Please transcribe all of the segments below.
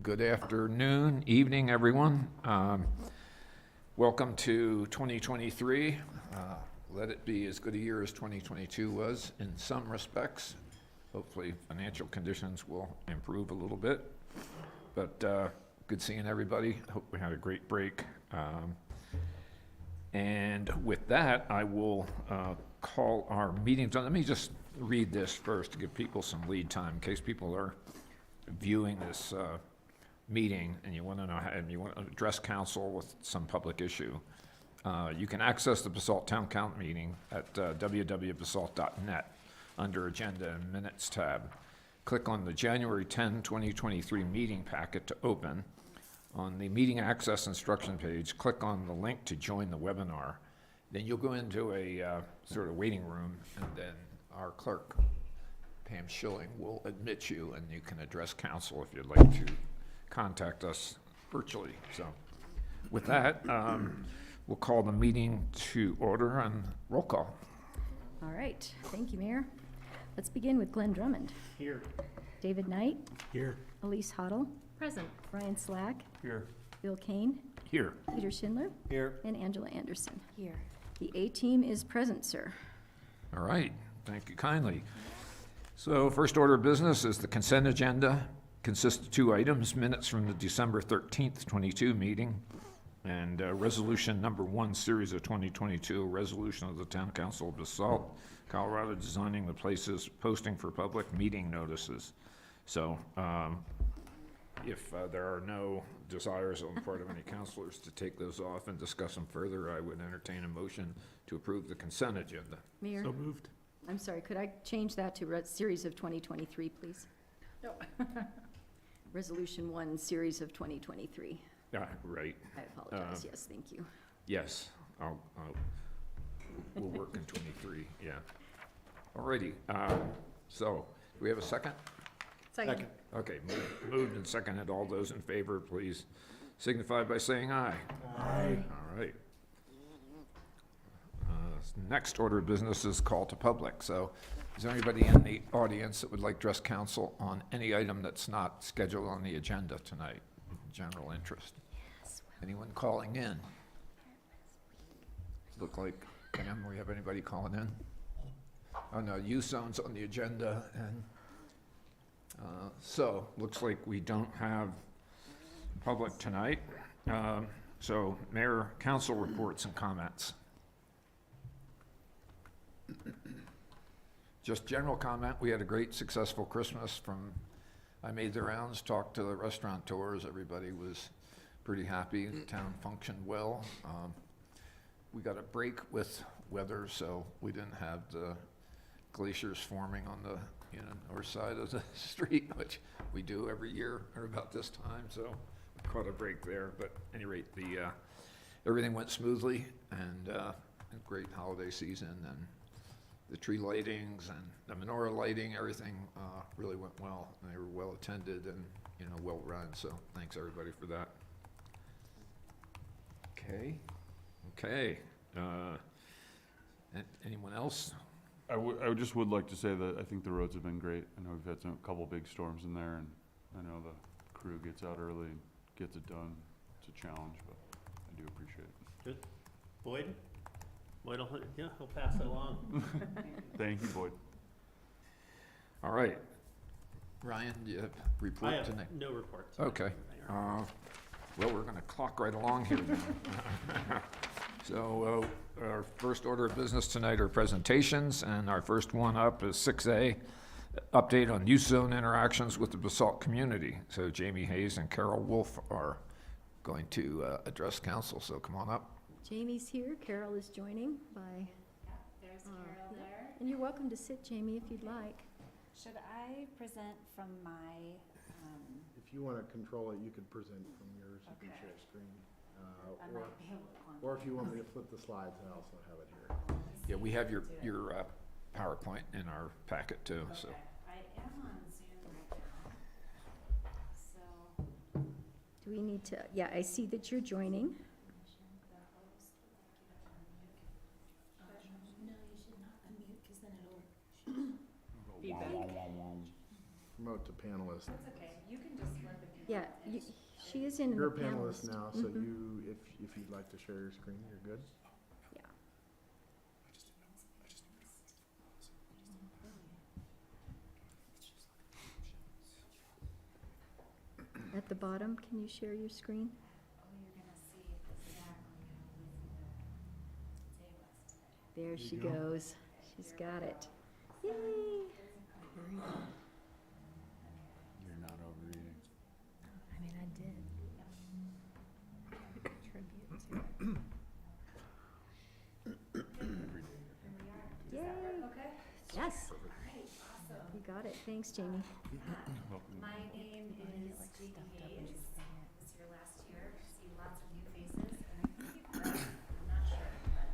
Good afternoon, evening, everyone. Welcome to 2023. Let it be as good a year as 2022 was in some respects. Hopefully financial conditions will improve a little bit. But good seeing everybody. Hope we had a great break. And with that, I will call our meeting. Let me just read this first to give people some lead time in case people are viewing this meeting and you want to know how, and you want to address council with some public issue. You can access the Basalt Town Council meeting at www.basalt.net under Agenda and Minutes tab. Click on the January 10, 2023 meeting packet to open. On the meeting access instruction page, click on the link to join the webinar. Then you'll go into a sort of waiting room, and then our clerk, Pam Schilling, will admit you, and you can address council if you'd like to contact us virtually. So with that, we'll call the meeting to order and roll call. All right, thank you, Mayor. Let's begin with Glenn Drummond. Here. David Knight. Here. Elise Hoddle. Present. Brian Slack. Here. Bill Kane. Here. Peter Schindler. Here. And Angela Anderson. Here. The A-team is present, sir. All right, thank you kindly. So first order of business is the consent agenda. Consists of 2 items: minutes from the December 13th, 22 meeting, and resolution number 1, series of 2022, a resolution of the Town Council of Basalt, Colorado, designing the places, posting for public meeting notices. So if there are no desires on the part of any councilors to take those off and discuss them further, I would entertain a motion to approve the consent agenda. Mayor, So moved. I'm sorry, could I change that to series of 2023, please? No. Resolution 1, series of 2023. Right. I apologize. Yes, thank you. Yes, we'll work in 23, yeah. Alrighty, so, do we have a second? Second. Okay, moved and seconded. All those in favor, please signify by saying aye. Aye. All right. Next order of business is call to public. So is there anybody in the audience that would like to address council on any item that's not scheduled on the agenda tonight? General interest. Anyone calling in? Look like, Pam, we have anybody calling in? Oh no, youth zone's on the agenda, and so looks like we don't have public tonight. So mayor, council reports and comments. Just general comment, we had a great successful Christmas. I made the rounds, talked to the restaurateurs, everybody was pretty happy, the town functioned well. We got a break with weather, so we didn't have the glaciers forming on the north side of the street, which we do every year or about this time, so we caught a break there. But at any rate, everything went smoothly, and a great holiday season, and the tree lightings and the menorah lighting, everything really went well. They were well attended and well run. So thanks everybody for that. Okay. Anyone else? I just would like to say that I think the roads have been great. I know we've had a couple big storms in there, and I know the crew gets out early and gets it done. It's a challenge, but I do appreciate it. Good. Boyd? Boyd he'll pass it along. Thank you, Boyd. All right. Ryan, do you have a report I have tonight? no report. Okay. Well, we're going to clock right along here then. So our first order of business tonight are presentations, and our first one up is 6A, update on youth zone interactions with the Basalt community. So Jamie Hayes and Carol Wolf are going to address council, so come on up. Jamie's here. Carol is joining by... There's Carol there. And you're welcome to sit, Jamie, if you'd like. Should I present from my, If you want to control it, you could present from yours. You can Okay. share screen. I might be able to Or if you want me to flip the slides, I also have it here. Yeah, we have your PowerPoint in our packet too. Okay. So I am on Zoom right now. So, Do we need to... Yeah, I see that you're joining. the host would like you to unmute. No, you should not unmute because then it'll Feedback. Promote to panelists. That's okay. You can just let the Yeah, she is in the You're a panelist. panelist now, so Mhm. you, if you'd like to share your screen, you're good. Yeah. At the bottom, can you share your screen? Oh, you're gonna see exactly how busy the day was today. There she goes. She's got it. Yay! You're not overeating. I mean, I did. Yay! Okay. Yes, All right, awesome. you got it. Thanks, Jamie. My name is Jamie Hayes. This is your last year. See lots of new faces, and I think you've met, I'm not sure, but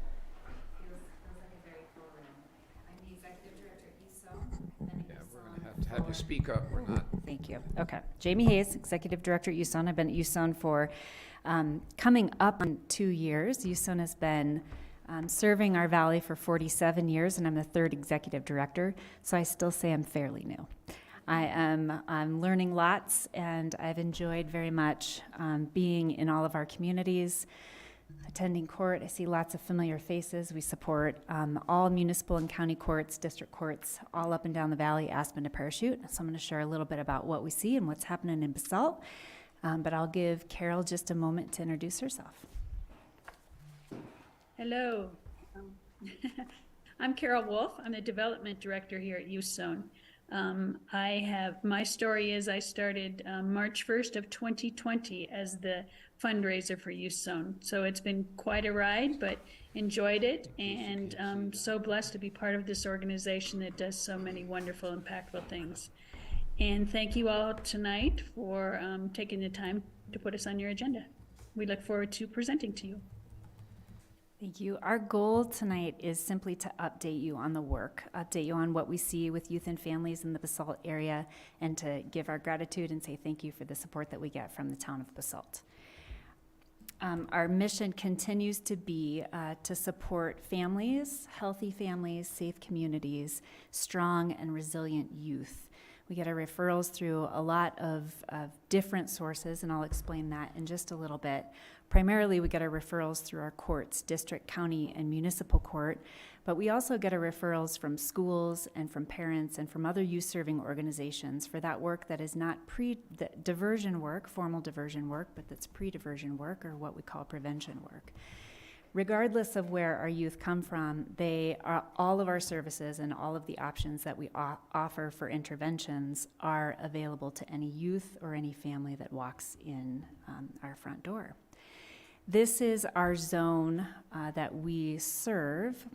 feels like a very full room. I'm the executive director at USOM. Been at Yeah, we're USOM gonna have to have you for- speak up, we're not. Thank you. Okay. Jamie Hayes, Executive Director at USON. I've been at USON for coming up on 2 years. USON has been serving our valley for 47 years, and I'm the third Executive Director, so I still say I'm fairly new. I'm learning lots, and I've enjoyed very much being in all of our communities, attending court. I see lots of familiar faces. We support all municipal and county courts, district courts, all up and down the valley, Aspen to Parachute. So I'm going to share a little bit about what we see and what's happening in Basalt. But I'll give Carol just a moment to introduce herself. Hello. I'm Carol Wolf. I'm the Development Director here at USON. My story is I started March 1st of 2020 as the fundraiser for USON. So it's been quite a ride, but enjoyed it, and so blessed to be part of this organization that does so many wonderful, impactful things. And thank you all tonight for taking the time to put us on your agenda. We look forward to presenting to you. Thank you. Our goal tonight is simply to update you on the work, update you on what we see with youth and families in the Basalt area, and to give our gratitude and say thank you for the support that we get from the town of Basalt. Our mission continues to be to support families, healthy families, safe communities, strong and resilient youth. We get our referrals through a lot of different sources, and I'll explain that in just a little bit. Primarily, we get our referrals through our courts, district, county, and municipal court, but we also get our referrals from schools and from parents and from other youth-serving organizations for that work that is not diversion work, formal diversion work, but that's pre-diversion work, or what we call prevention work. Regardless of where our youth come from, all of our services and all of the options that we offer for interventions are available to any youth or any family that walks in our front door. This is our zone that we serve.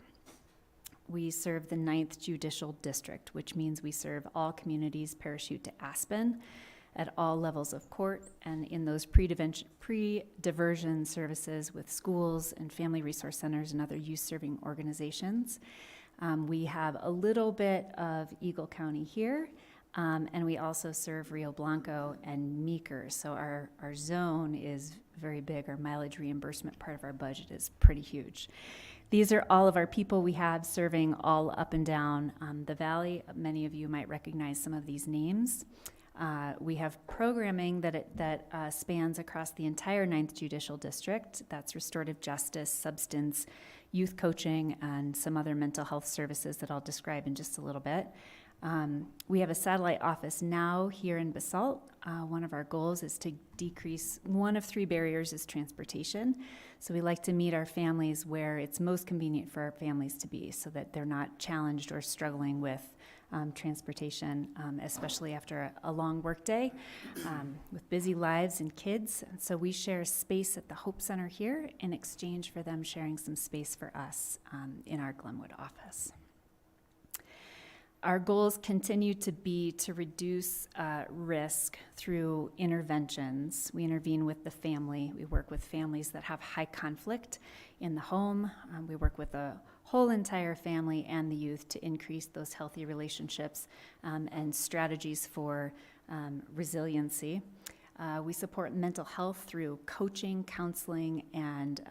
We serve the 9th Judicial District, which means we serve all communities Parachute to Aspen at all levels of court, and in those pre-diversion services with schools and family resource centers and other youth-serving organizations. We have a little bit of Eagle County here, and we also serve Rio Blanco and Meeker. So our zone is very big. Our mileage reimbursement part of our budget is pretty huge. These are all of our people we have serving all up and down the valley. Many of you might recognize some of these names. We have programming that spans across the entire 9th Judicial District. That's restorative justice, substance, youth coaching, and some other mental health services that I'll describe in just a little bit. We have a satellite office now here in Basalt. One of our goals is to decrease, one of 3 barriers is transportation. So we like to meet our families where it's most convenient for our families to be, so that they're not challenged or struggling with transportation, especially after a long work day with busy lives and kids. And so we share space at the Hope Center here in exchange for them sharing some space for us in our Glenwood office. Our goals continue to be to reduce risk through interventions. We intervene with the family. We work with families that have high conflict in the home. We work with the whole entire family and the youth to increase those healthy relationships and strategies for resiliency. We support mental health through coaching, counseling, and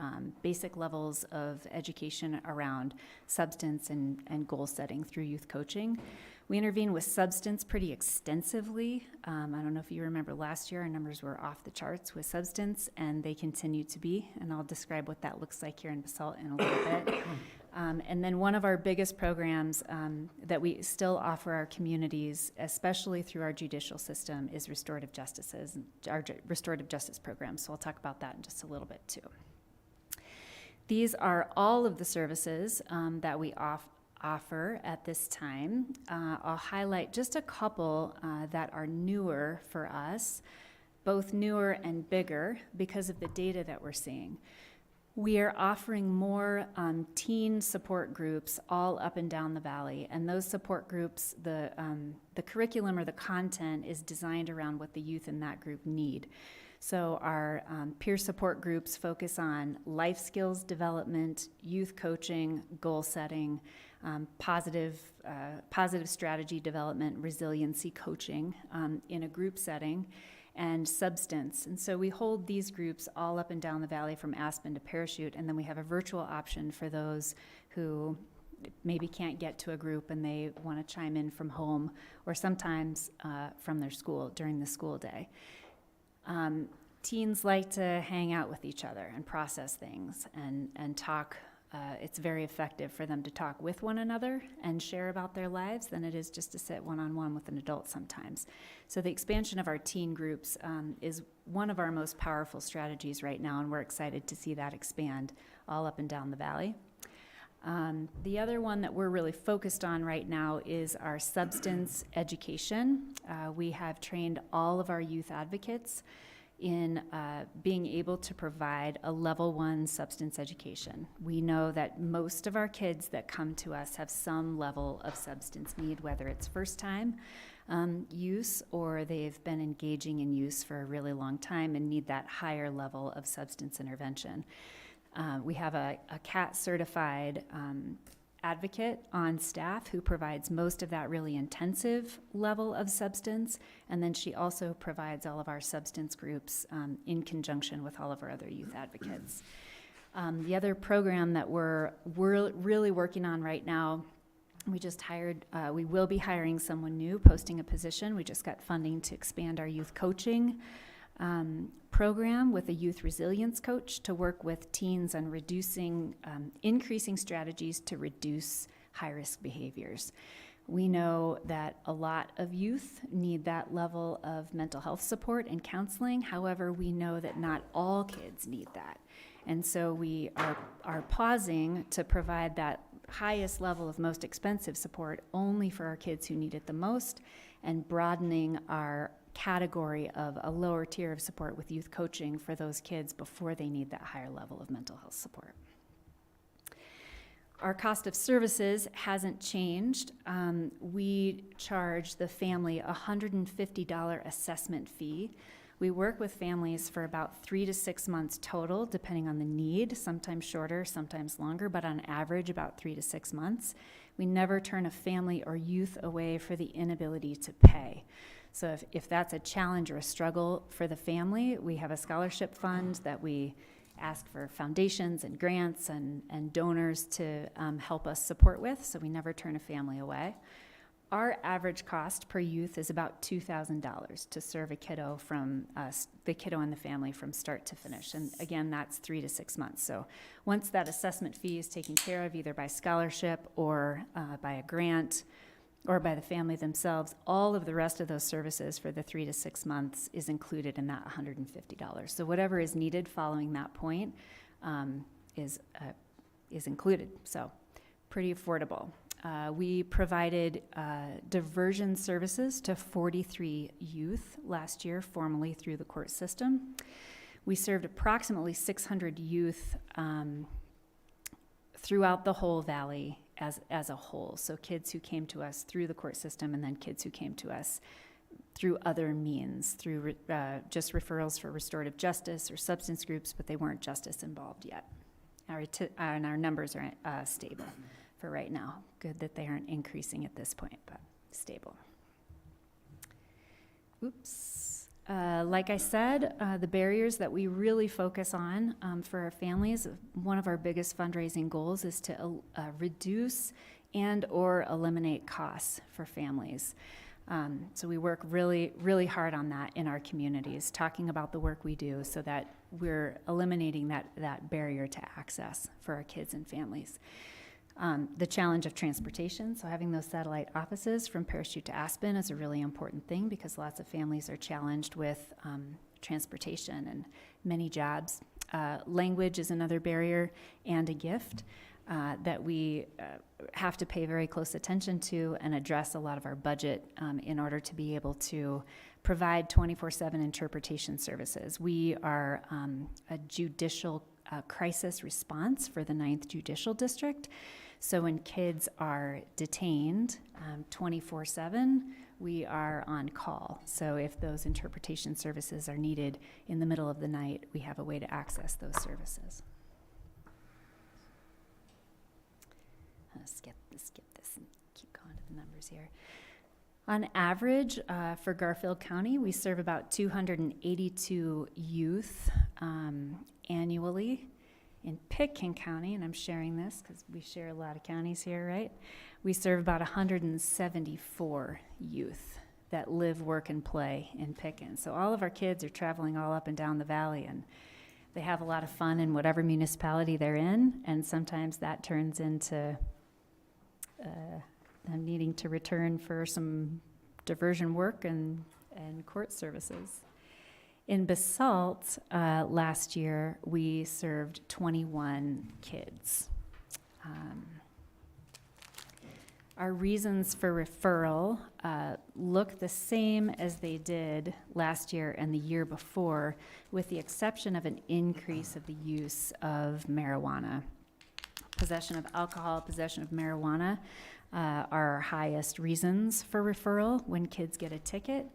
basic levels of education around substance and goal setting through youth coaching. We intervene with substance pretty extensively. I don't know if you remember last year, our numbers were off the charts with substance, and they continue to be, and I'll describe what that looks like here in Basalt in a little bit. And then one of our biggest programs that we still offer our communities, especially through our judicial system, is restorative restorative justice program. So I'll talk about that in just a little bit too. These are all of the services that we offer at this time. I'll highlight just a couple that are newer for us, both newer and bigger because of the data that we're seeing. We are offering more teen support groups all up and down the valley, and those support groups, the curriculum or the content is designed around what the youth in that group need. So our peer support groups focus on life skills development, youth coaching, goal setting, positive strategy development, resiliency coaching in a group setting, and substance. And so we hold these groups all up and down the valley from Aspen to Parachute, and then we have a virtual option for those who maybe can't get to a group and they want to chime in from home or sometimes from their school during the school day. Teens like to hang out with each other and process things and talk. It's very effective for them to talk with one another and share about their lives than it is just to sit one-on-one with an adult sometimes. So the expansion of our teen groups is one of our most powerful strategies right now, and we're excited to see that expand all up and down the valley. The other one that we're really focused on right now is our substance education. We have trained all of our youth advocates in being able to provide a level 1 substance education. We know that most of our kids that come to us have some level of substance need, whether it's first time use or they've been engaging in use for a really long time and need that higher level of substance intervention. We have a CAT certified advocate on staff who provides most of that really intensive level of substance, and then she also provides all of our substance groups in conjunction with all of our other youth advocates. The other program that we're really working on right now, we just hired, we will be hiring someone new, posting a position. We just got funding to expand our youth coaching program with a youth resilience coach to work with teens on increasing strategies to reduce high-risk behaviors. We know that a lot of youth need that level of mental health support and counseling. However, we know that not all kids need that. And so we are pausing to provide that highest level of most expensive support only for our kids who need it the most, and broadening our category of a lower tier of support with youth coaching for those kids before they need that higher level of mental health support. Our cost of services hasn't changed. We charge the family a $150 assessment fee. We work with families for about 3 to 6 months total, depending on the need, sometimes shorter, sometimes longer, but on average about 3 to 6 months. We never turn a family or youth away for the inability to pay. So if that's a challenge or a struggle for the family, we have a scholarship fund that we ask for foundations and grants and donors to help us support with, so we never turn a family away. Our average cost per youth is about $2,000 to serve a kiddo from the kiddo and the family from start to finish. And again, that's 3 to 6 months. So once that assessment fee is taken care of, either by scholarship or by a grant, or by the family themselves, all of the rest of those services for the 3 to 6 months is included in that $150. So whatever is needed following that point is included. So pretty affordable. We provided diversion services to 43 youth last year, formally through the court system. We served approximately 600 youth throughout the whole valley as a whole. So kids who came to us through the court system, and then kids who came to us through other means, through just referrals for restorative justice or substance groups, but they weren't justice involved yet. And our numbers are stable for right now. Good that they aren't increasing at this point, but stable. Oops. Like I said, the barriers that we really focus on for our families, one of our biggest fundraising goals is to reduce and/or eliminate costs for families. So we work really, really hard on that in our communities, talking about the work we do so that we're eliminating that barrier to access for our kids and families. The challenge of transportation, so having those satellite offices from Parachute to Aspen is a really important thing because lots of families are challenged with transportation and many jobs. Language is another barrier and a gift that we have to pay very close attention to and address a lot of our budget in order to be able to provide 24/7 interpretation services. We are a judicial crisis response for the 9th Judicial District. So when kids are detained 24/7, we are on call. So if those interpretation services are needed in the middle of the night, we have a way to access those services. I'll skip this and keep going to the numbers here. On average, for Garfield County, we serve about 282 youth annually. In Pitkin County, and I'm sharing this because we share a lot of counties here, right? We serve about 174 youth that live, work, and play in Pitkin. So all of our kids are traveling all up and down the valley, and they have a lot of fun in whatever municipality they're in, and sometimes that turns into them needing to return for some diversion work and court services. In Basalt, last year, we served 21 kids. Our reasons for referral look the same as they did last year and the year before, with the exception of an increase of the use of marijuana. Possession of alcohol, possession of marijuana are our highest reasons for referral when kids get a ticket.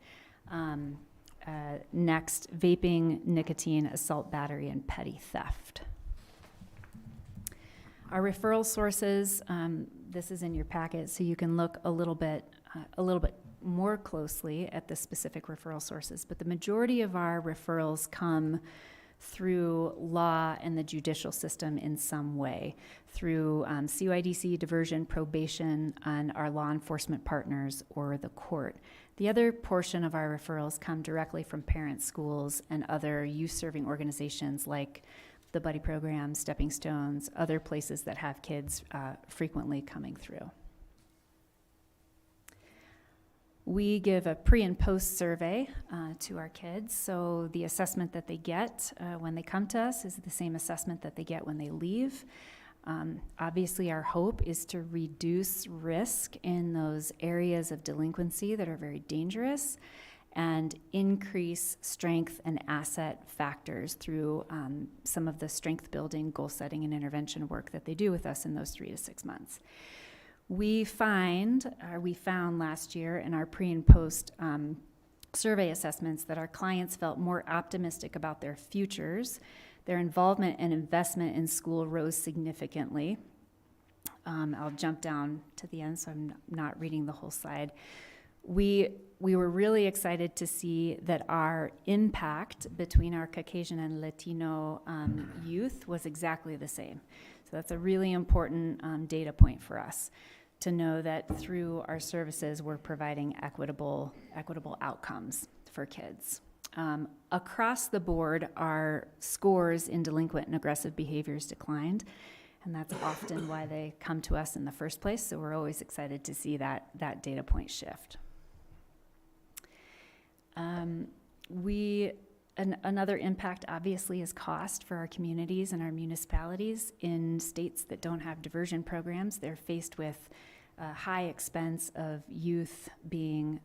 Next, vaping, nicotine, assault, battery, and petty theft. Our referral sources, this is in your packet, so you can look a little bit more closely at the specific referral sources. But the majority of our referrals come through law and the judicial system in some way, through CYDC, diversion, probation, and our law enforcement partners or the court. The other portion of our referrals come directly from parents, schools, and other youth-serving organizations like the Buddy Program, Stepping Stones, other places that have kids frequently coming through. We give a pre and post survey to our kids, so the assessment that they get when they come to us is the same assessment that they get when they leave. Obviously, our hope is to reduce risk in those areas of delinquency that are very dangerous and increase strength and asset factors through some of the strength building, goal setting, and intervention work that they do with us in those 3 to 6 months. We found last year in our pre and post survey assessments that our clients felt more optimistic about their futures. Their involvement and investment in school rose significantly. I'll jump down to the end, so I'm not reading the whole slide. We were really excited to see that our impact between our Caucasian and Latino youth was exactly the same. So that's a really important data point for us, to know that through our services we're providing equitable outcomes for kids. Across the board, our scores in delinquent and aggressive behaviors declined, and that's often why they come to us in the first place, so we're always excited to see that data point shift. Another impact, obviously, is cost for our communities and our municipalities. In states that don't have diversion programs, they're faced with a high expense of youth being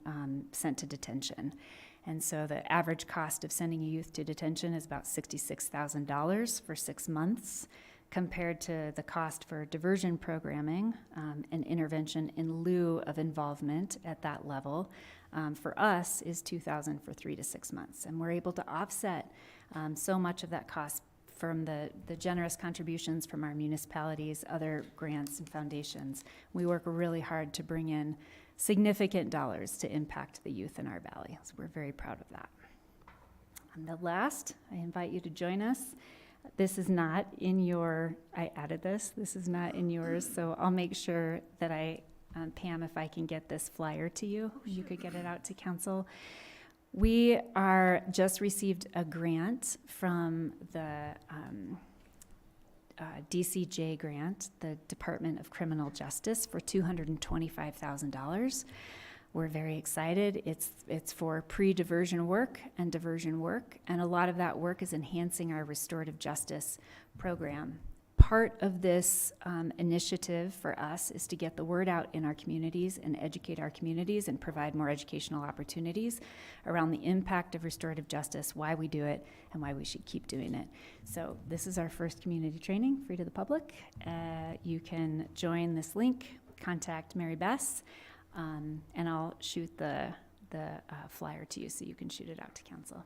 sent to detention. And so the average cost of sending a youth to detention is about $66,000 for 6 months, compared to the cost for diversion programming and intervention in lieu of involvement at that level for us is $2,000 for 3 to 6 months. And we're able to offset so much of that cost from the generous contributions from our municipalities, other grants and foundations. We work really hard to bring in significant dollars to impact the youth in our valley. So we're very proud of that. And the last, I invite you to join us This is not in your, I added this is not in yours, so I'll make sure that Pam, if I can get this flyer to you, you could get it out to council. We just received a grant from the DCJ grant, the Department of Criminal Justice, for $225,000. We're very excited. It's for pre-diversion work and diversion work, and a lot of that work is enhancing our restorative justice program. Part of this initiative for us is to get the word out in our communities and educate our communities and provide more educational opportunities around the impact of restorative justice, why we do it, and why we should keep doing it. So this is our first community training, free to the public. You can join this link, contact Mary Bess, and I'll shoot the flyer to you so you can shoot it out to council.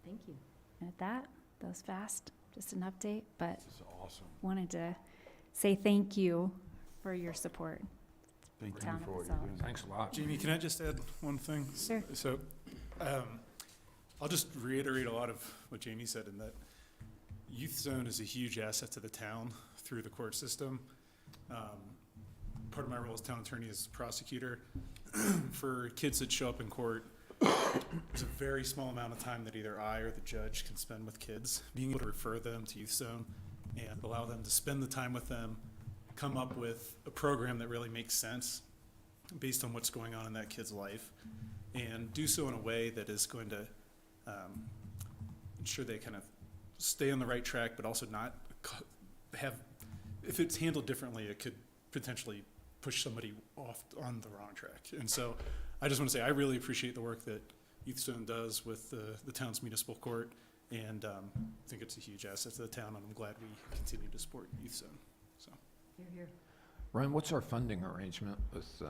Thank you. And at that was fast, just an update, but This is awesome. wanted to say thank you for your support. Thank you Town of for what you're Basalt. doing. Thanks a lot. Jamie, can I just add one thing? Sure. So, I'll just reiterate a lot of what Jamie said in that Youth Zone is a huge asset to the town through the court system. Part of my role as town attorney is prosecutor. For kids that show up in court, there's a very small amount of time that either I or the judge can spend with kids. Being able to refer them to Youth Zone and allow them to spend the time with them, come up with a program that really makes sense based on what's going on in that kid's life, and do so in a way that is going to ensure they kind of stay on the right track, but also not have, if it's handled differently, it could potentially push somebody off on the wrong track. And so I just want to say I really appreciate the work that Youth Zone does with the town's municipal court, and I think it's a huge asset to the town, and I'm glad we continue to support Youth Zone. So. Here, here. Ryan, what's our funding arrangement with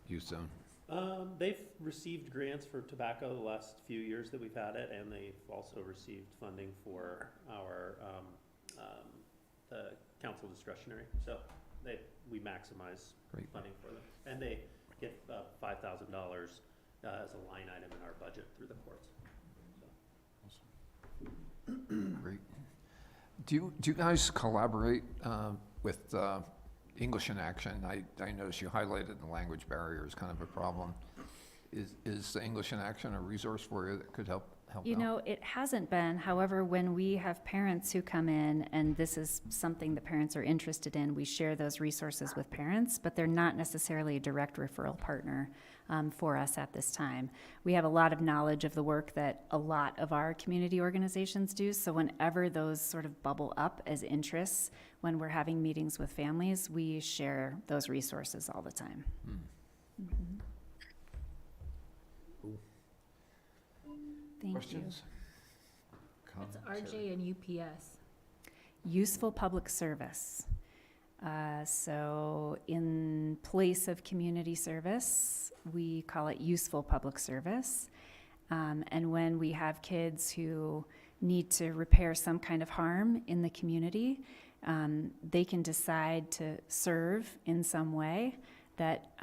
Youth Zone? They've received grants for tobacco the last few years that we've had it, and they've also received funding for our, the council discretionary. So we maximize Great. funding for them. And they get $5,000 as a line item in our budget through the courts. So. Great. Do you guys collaborate with English in Action? I noticed you highlighted the language barrier as kind of a problem. Is the English in Action a resource for you that could help You out? know, it hasn't been. However, when we have parents who come in, and this is something that parents are interested in, we share those resources with parents, but they're not necessarily a direct referral partner for us at this time. We have a lot of knowledge of the work that a lot of our community organizations do, so whenever those sort of bubble up as interests, when we're having meetings with families, we share those resources all the time. Mhm. Thank you. Questions? That's Comments? RJ and UPS. Useful public service. So in place of community service, we call it useful public service. And when we have kids who need to repair some kind of harm in the community, they can decide to serve in some way that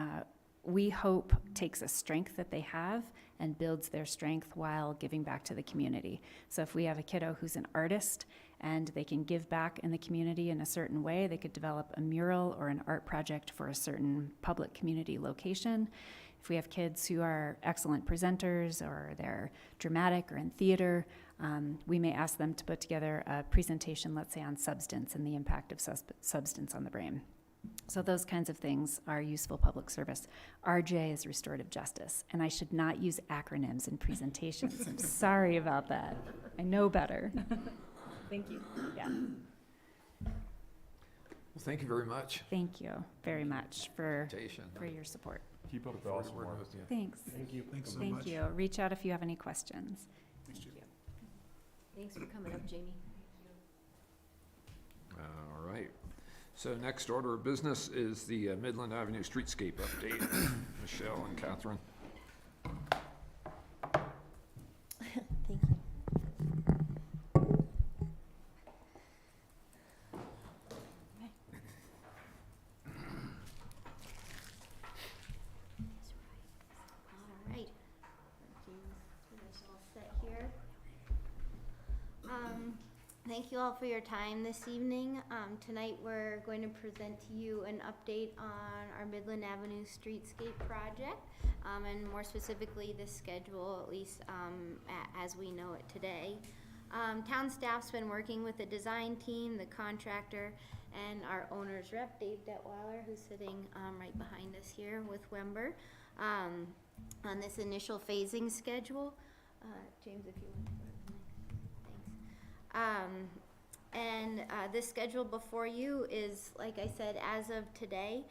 we hope takes a strength that they have and builds their strength while giving back to the community. So if we have a kiddo who's an artist and they can give back in the community in a certain way, they could develop a mural or an art project for a certain public community location. If we have kids who are excellent presenters or they're dramatic or in theater, we may ask them to put together a presentation, let's say on substance and the impact of substance on the brain. So those kinds of things are useful public service. RJ is restorative justice, and I should not use acronyms in presentations. I'm sorry about that. I know better. Thank you. Yeah. Well, thank you very much. Thank you very much for Invitation. your support. Keep up Look the forward to awesome working work. with you. Thanks. Thank you. Thanks so Thank much. you. Reach out if you have any questions. Thanks for coming up, Jamie. All right. So next order of business is the Midland Avenue streetscape update. Michelle and Catherine. Thank you. All right. Thank you. Pretty much all set here. Thank you all for your time this evening. Tonight we're going to present to you an update on our Midland Avenue Streetscape project, and more specifically the schedule, at least as we know it today. Town staff's been working with the design team, the contractor, and our owner's rep, Dave Detweiler, who's sitting right behind us here with Wember, on this initial phasing schedule. James, if you want to go to the next. Thanks. This schedule before you is, like I said, as of today,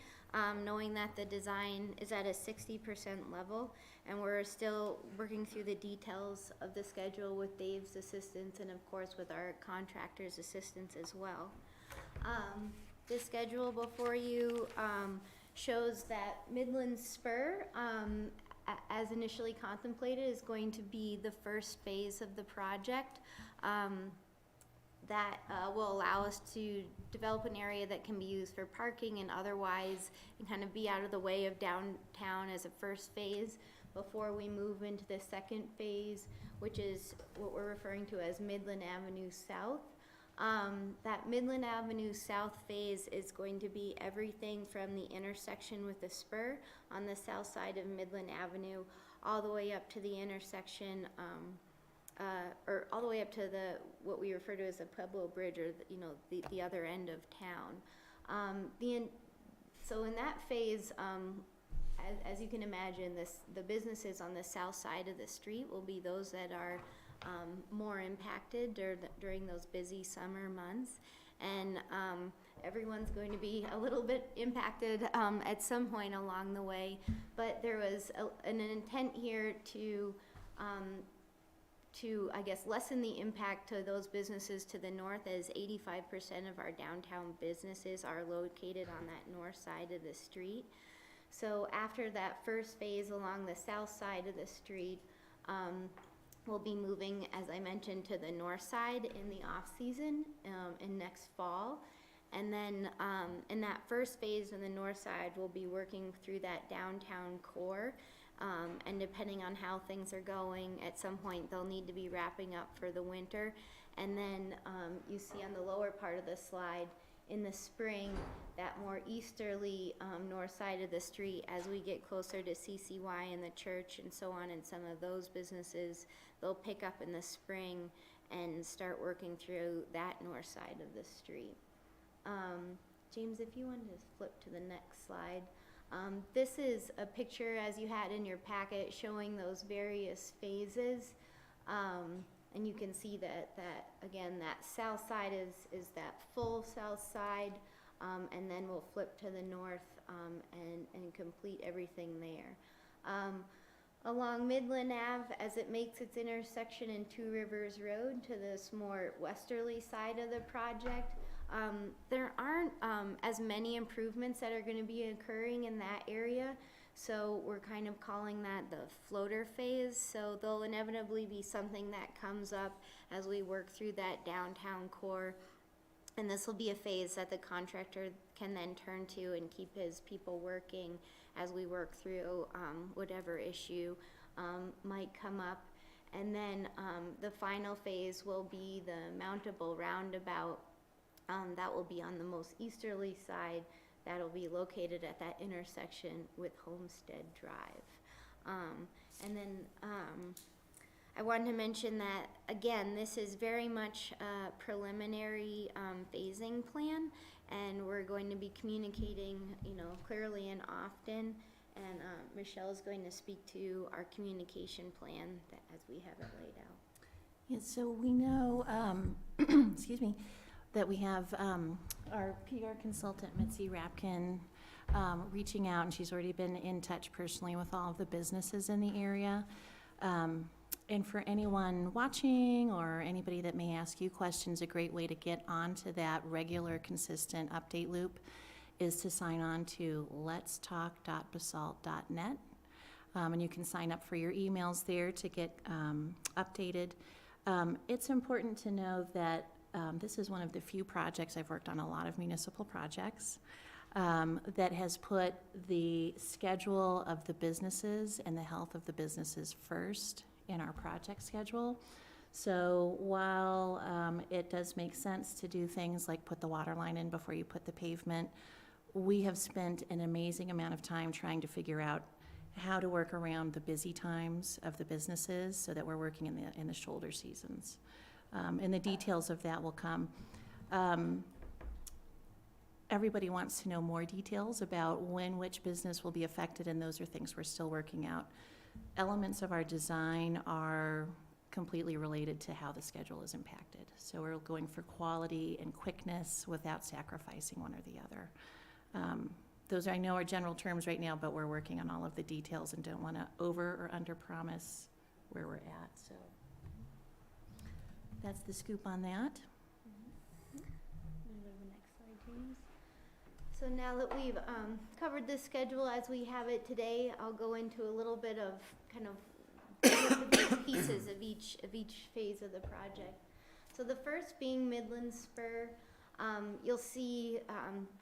knowing that the design is at a 60% level, and we're still working through the details of the schedule with Dave's assistance and of course with our contractor's assistance as well. The schedule before you shows that Midland Spur, as initially contemplated, is going to be the first phase of the project. That will allow us to develop an area that can be used for parking and otherwise, and kind of be out of the way of downtown as a first phase before we move into the second phase, which is what we're referring to as Midland Avenue South. That Midland Avenue South phase is going to be everything from the intersection with the spur on the south side of Midland Avenue all the way up to the intersection, or all the way up to what we refer to as the Pueblo Bridge, or the other end of town. So in that phase, as you can imagine, the businesses on the south side of the street will be those that are more impacted during those busy summer months, and everyone's going to be a little bit impacted at some point along the way. But there was an intent here to I guess lessen the impact to those businesses to the north, as 85% of our downtown businesses are located on that north side of the street. So after that first phase along the south side of the street, we'll be moving, as I mentioned, to the north side in the off season in next fall. And then in that first phase on the north side, we'll be working through that downtown core. And depending on how things are going, at some point they'll need to be wrapping up for the winter. And then you see on the lower part of the slide, in the spring, that more easterly north side of the street, as we get closer to CCY and the church and so on, and some of those businesses, they'll pick up in the spring and start working through that north side of the street. James, if you wanted to flip to the next slide. This is a picture, as you had in your packet, showing those various phases. And you can see that again, that south side is that full south side, and then we'll flip to the north and complete everything there. Along Midland Ave, as it makes its intersection in Two Rivers Road to this more westerly side of the project, there aren't as many improvements that are going to be occurring in that area. So we're kind of calling that the floater phase. So there'll inevitably be something that comes up as we work through that downtown core. And this will be a phase that the contractor can then turn to and keep his people working as we work through whatever issue might come up. And then the final phase will be the mountable roundabout. That will be on the most easterly side. That'll be located at that intersection with Homestead Drive. And then I wanted to mention that, again, this is very much a preliminary phasing plan, and we're going to be communicating, clearly and often. And Michelle is going to speak to our communication plan as we have it laid out. Yes, so we know, excuse me, that we have our PR consultant, Mitzi Rapkin, reaching out, and she's already been in touch personally with all of the businesses in the area. And for anyone watching or anybody that may ask you questions, a great way to get onto that regular, consistent update loop is to sign on to letstalk.basalt.net. And you can sign up for your emails there to get updated. It's important to know that this is one of the few projects, I've worked on a lot of municipal projects, that has put the schedule of the businesses and the health of the businesses first in our project schedule. So while it does make sense to do things like put the water line in before you put the pavement, we have spent an amazing amount of time trying to figure out how to work around the busy times of the businesses so that we're working in the shoulder seasons. And the details of that will come. Everybody wants to know more details about when which business will be affected, and those are things we're still working out. Elements of our design are completely related to how the schedule is impacted. So we're going for quality and quickness without sacrificing one or the other. Those I know are general terms right now, but we're working on all of the details and don't want to over or under promise where we're at. So that's the scoop on that. Go to the next slide, James. So now that we've covered this schedule as we have it today, I'll go into a little bit of kind of the big pieces of each phase of the project. So the first being Midland Spur. You'll see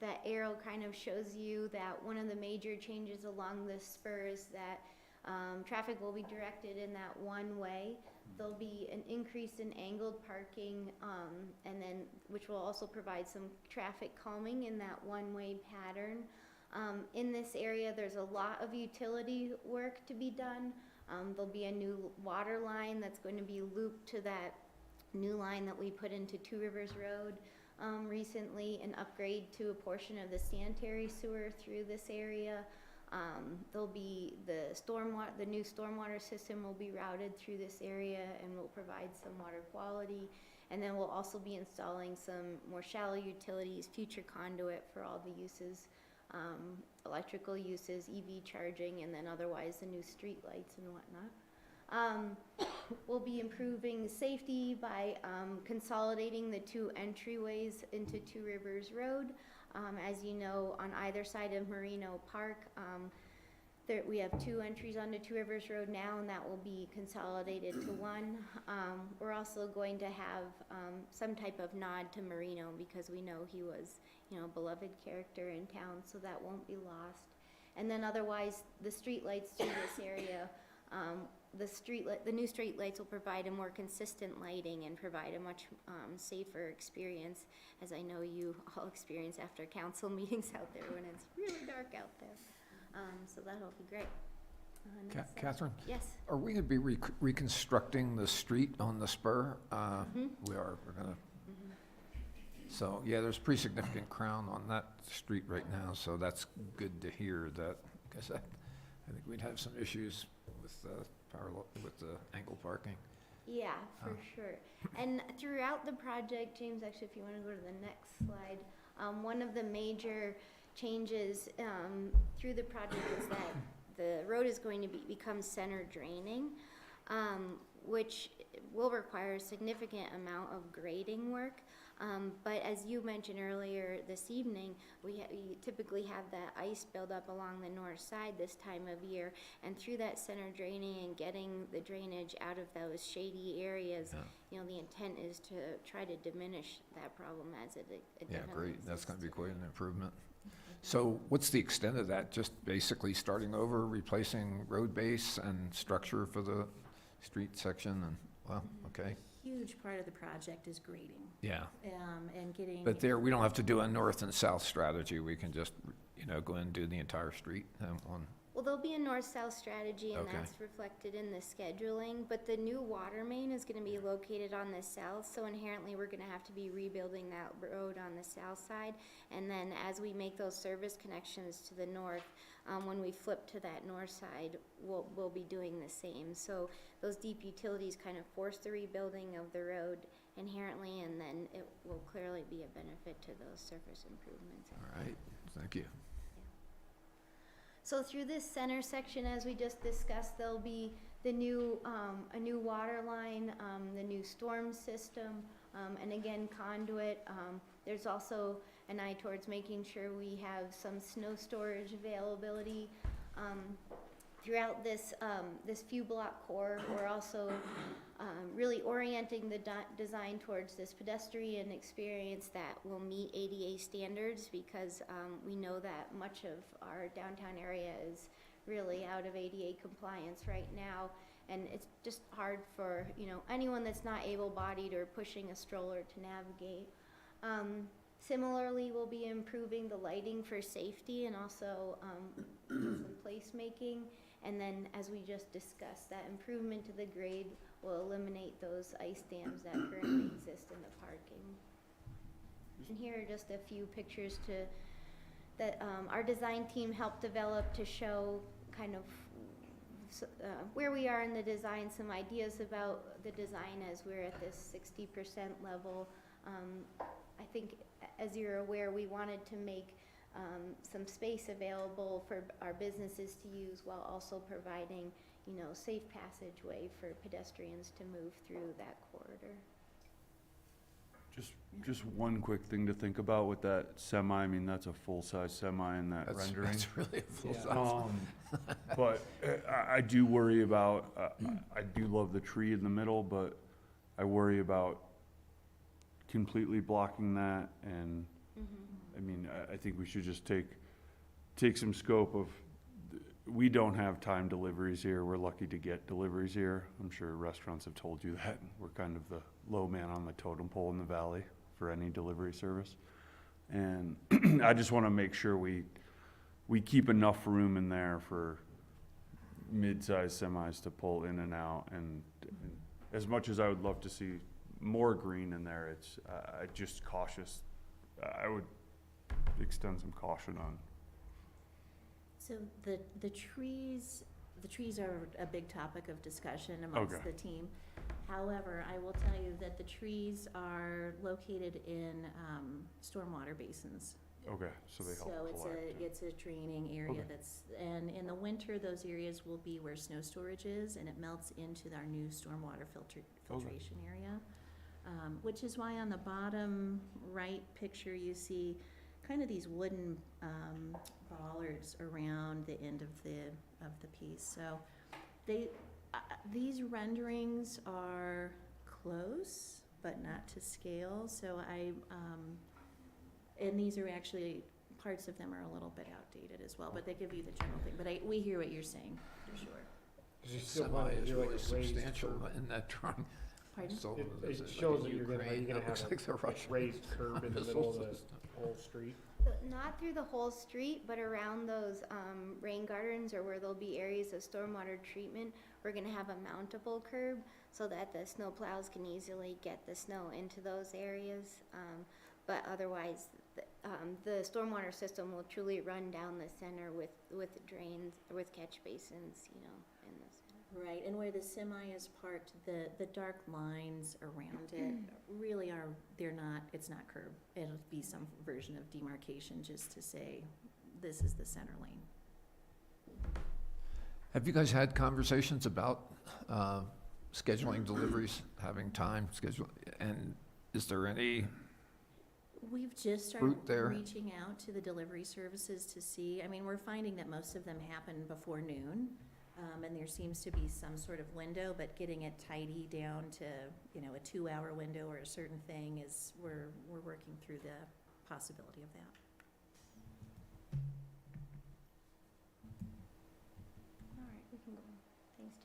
that arrow kind of shows you that one of the major changes along this spur is that traffic will be directed in that one way. There'll be an increase in angled parking, and then which will also provide some traffic calming in that one-way pattern. In this area, there's a lot of utility work to be done. There'll be a new water line that's going to be looped to that new line that we put into Two Rivers Road recently, an upgrade to a portion of the sanitary sewer through this area. There'll be the new stormwater system will be routed through this area and will provide some water quality. And then we'll also be installing some more shallow utilities, future conduit for all the uses, electrical uses, EV charging, and then otherwise the new street lights and whatnot. We'll be improving safety by consolidating the two entryways into Two Rivers Road. As you know, on either side of Merino Park, we have two entries onto Two Rivers Road now, and that will be consolidated to one. We're also going to have some type of nod to Merino because we know he was, a beloved character in town, so that won't be lost. And then otherwise, the street lights through this area, the new street lights will provide a more consistent lighting and provide a much safer experience, as I know you all experience after council meetings out there when it's really dark out there. So that'll be great. Catherine? Yes. Are we going to be reconstructing the street on the spur? We are. We're going to. So, yeah, there's pretty significant crown on that street right now, so that's good to hear that, because I think we'd have some issues with with the angle parking. Yeah, for sure. And throughout the project, James, actually, if you want to go to the next slide, one of the major changes through the project is that the road is going to become center draining, which will require a significant amount of grading work. But as you mentioned earlier this evening, we typically have that ice build up along the north side this time of year, and through that center draining and getting the drainage out of those shady areas, the intent is to try to diminish that problem as it Yeah, great. That's going to be quite an improvement. So what's the extent of that? Just basically starting over, replacing road base and structure for the street section, and, well, okay. Huge part of the project is grading. Yeah. And getting. But there, we don't have to do a north and south strategy. We can just, go in and do the entire street on. Well, there'll be a north-south strategy, and Okay. that's reflected in the scheduling, but the new water main is gonna be located on the south, so inherently we're gonna have to be rebuilding that road on the south side. And then as we make those service connections to the north, when we flip to that north side, we'll be doing the same. So those deep utilities kind of force the rebuilding of the road inherently, and then it will clearly be a benefit to those surface improvements. All right, thank you. So through this center section, as we just discussed, there'll be the new, a new water line, the new storm system, and again, conduit. There's also an eye towards making sure we have some snow storage availability. Throughout this, this few block core, we're also really orienting the design towards this pedestrian experience that will meet ADA standards, because we know that much of our downtown area is really out of ADA compliance right now. and it's just hard for, you know, anyone that's not able-bodied or pushing a stroller to navigate. Similarly, we'll be improving the lighting for safety and also some placemaking. And then, as we just discussed, that improvement to the grade will eliminate those ice dams that currently exist in the parking. And here are just a few pictures that our design team helped develop to show kind of where we are in the design, some ideas about the design as we're at this 60% level. I think, as you're aware, we wanted to make some space available for our businesses to use while also providing, you know, safe passageway for pedestrians to move through that corridor. Just one quick thing to think about with that semi, I mean, that's a full-size semi in that rendering. That's really a full size. But I do worry about, I do love the tree in the middle, but I worry about completely blocking that, and I mean, I think we should just take some scope of, we don't have time deliveries here. We're lucky to get deliveries here. I'm sure restaurants have told you that. We're kind of the low man on the totem pole in the valley for any delivery service. And I just want to make sure we keep enough room in there for mid-sized semis to pull in and out. And as much as I would love to see more green in there, it's I just cautious. I would extend some caution on. So the trees are a big topic of discussion amongst the team. However, I will tell you that the trees are located in stormwater basins. Okay, so they help collect. So it's a draining area and in the winter, those areas will be where snow storage is, and it melts into our new stormwater filtration area. Which is why on the bottom right picture, you see kind of these wooden bollards around the end of the piece. So these renderings are close, but not to scale. So and these are actually, parts of them are a little bit outdated as well, but they give you the general thing. But we hear what you're saying, for sure. You still Semi want to is do like really a raised substantial curb. in that drawing. Pardon? So It is like shows a that you're Ukraine? gonna That have looks like the a Russian raised curb in the middle of the missile system. whole street. So not through the whole street, but around those rain gardens or where there'll be areas of stormwater treatment, we're gonna have a mountable curb so that the snow plows can easily get the snow into those areas. But otherwise, the stormwater system will truly run down the center with drains, with catch basins, you know, in the center. Right, and where the semi is parked, the dark lines around it really are, it's not curb. It'll be some version of demarcation just to say, this is the center lane. Have you guys had conversations about scheduling deliveries, having time schedule, and is there any? We've just started Route there. reaching out to the delivery services to see, I mean, we're finding that most of them happen before noon. And there seems to be some sort of window, but getting it tidy down to, you know, a 2-hour window or a certain thing is, we're working through the possibility of that. All right, we can go. Thanks,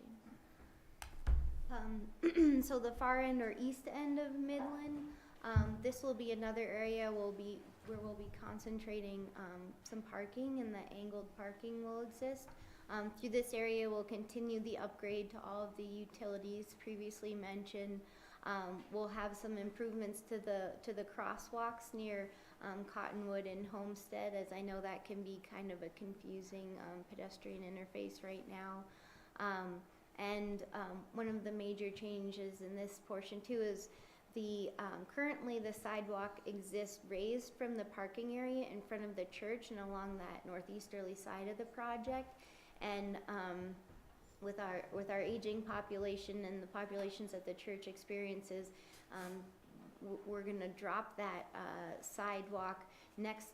Jane. So the far end or east end of Midland, this will be another area where we'll be concentrating some parking, and the angled parking will exist. Through this area, we'll continue the upgrade to all of the utilities previously mentioned. We'll have some improvements to the crosswalks near Cottonwood and Homestead, as I know that can be kind of a confusing pedestrian interface right now. And one of the major changes in this portion too is currently the sidewalk exists raised from the parking area in front of the church and along that northeasterly side of the project. And with our aging population and the populations that the church experiences, we're gonna drop that sidewalk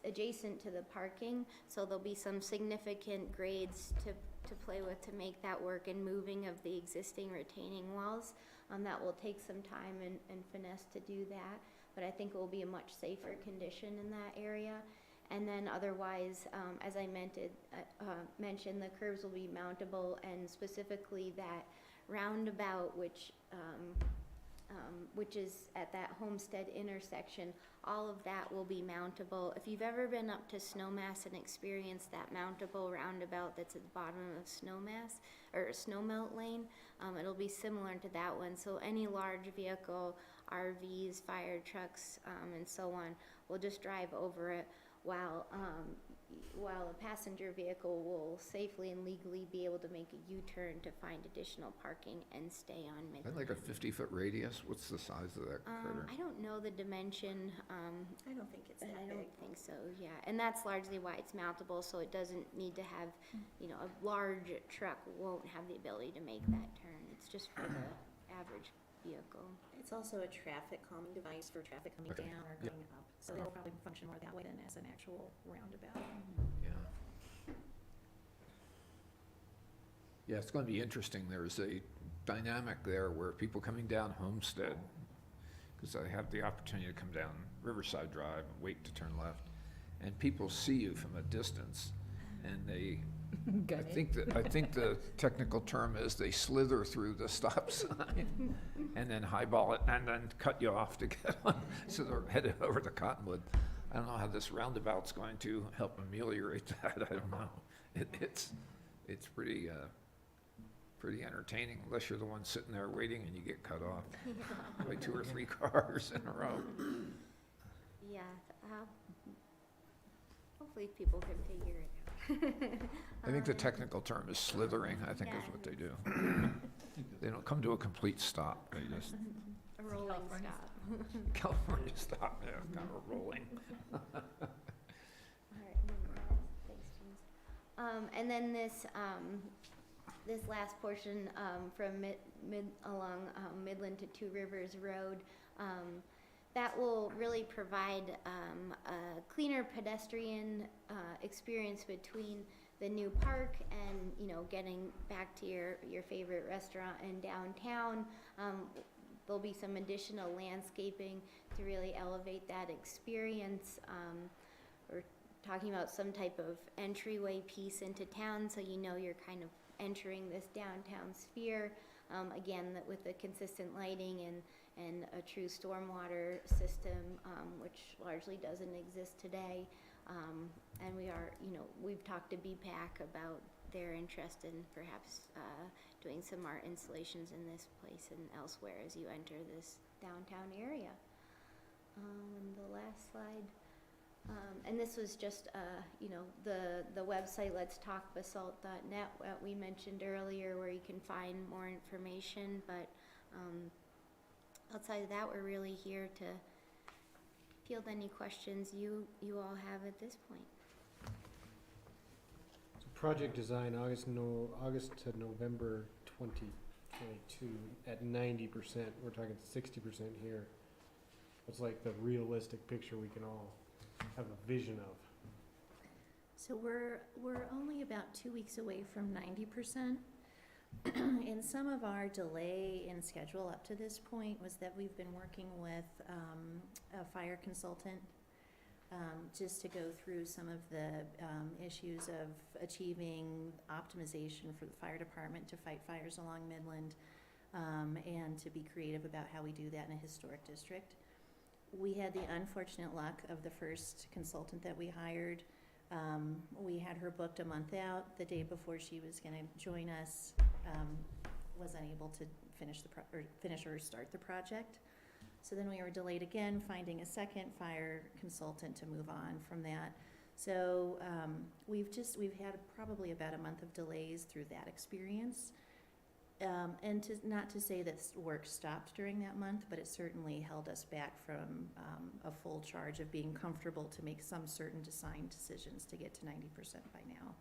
adjacent to the parking. So there'll be some significant grades to play with to make that work, and moving of the existing retaining walls. That will take some time and finesse to do that, but I think it will be a much safer condition in that area. And then otherwise, as I mentioned, the curbs will be mountable, and specifically that roundabout, which is at that Homestead intersection. All of that will be mountable. If you've ever been up to Snowmass and experienced that mountable roundabout that's at the bottom of Snowmass, or Snowmelt Lane, it'll be similar to that one. So any large vehicle, RVs, fire trucks, and so on, will just drive over it, while a passenger vehicle will safely and legally be able to make a U-turn to find additional parking and stay on And Midland. like a 50-foot radius, what's the size of that critter? I don't know the dimension, I don't think it's but that I big. don't think so, yeah. And that's largely why it's mountable, so it doesn't need to have, a large truck won't have the ability to make that turn. It's just for the average vehicle. It's also a traffic calming device for traffic coming Okay. down or Yep. going up. So it'll probably function more that way than as an actual roundabout. Yeah. Yeah, it's going to be interesting. There's a dynamic there where people coming down Homestead, because I have the opportunity to come down Riverside Drive and wait to turn left, and people see you from a distance, and they, I think the technical term is they slither through the stop sign and then highball it and then cut you off to get on, so they're headed over to Cottonwood. I don't know how this roundabout's going to help ameliorate that. I don't know. It's pretty entertaining, unless you're the one sitting there waiting and you get cut off by 2 or 3 cars in a row. Yeah, hopefully people can figure it out. I think the technical term is slithering, I think is what they do. They don't come to a complete stop, they just, A rolling stop. California stop, yeah, kind of rolling. All right, thanks, James. And then this last portion, from along Midland to Two Rivers Road, that will really provide a cleaner pedestrian experience between the new park and, getting back to your favorite restaurant in downtown. There'll be some additional landscaping to really elevate that experience. We're talking about some type of entryway piece into town, so you're kind of entering this downtown sphere. Again, with the consistent lighting and a true stormwater system, which largely doesn't exist today. And we've talked to BPAC about their interest in perhaps doing some art installations in this place and elsewhere as you enter this downtown area. And the last slide. And this was just, the website, letstalkbasalt.net, what we mentioned earlier, where you can find more information. But outside of that, we're really here to field any questions you all have at this point. So project design, August to November 2022 at 90%. We're talking 60% here. What's like the realistic picture we can all have a vision of? So we're only about 2 weeks away from 90%. And some of our delay in schedule up to this point was that we've been working with a fire consultant just to go through some of the issues of achieving optimization for the fire department to fight fires along Midland, and to be creative about how we do that in a historic district. We had the unfortunate luck of the first consultant that we hired. We had her booked a month out. The day before she was going to join us, was unable to finish or start the project. So then we were delayed again, finding a second fire consultant to move on from that. So we've had probably about a month of delays through that experience. And not to say that work stopped during that month, but it certainly held us back from a full charge of being comfortable to make some certain design decisions to get to 90% by now.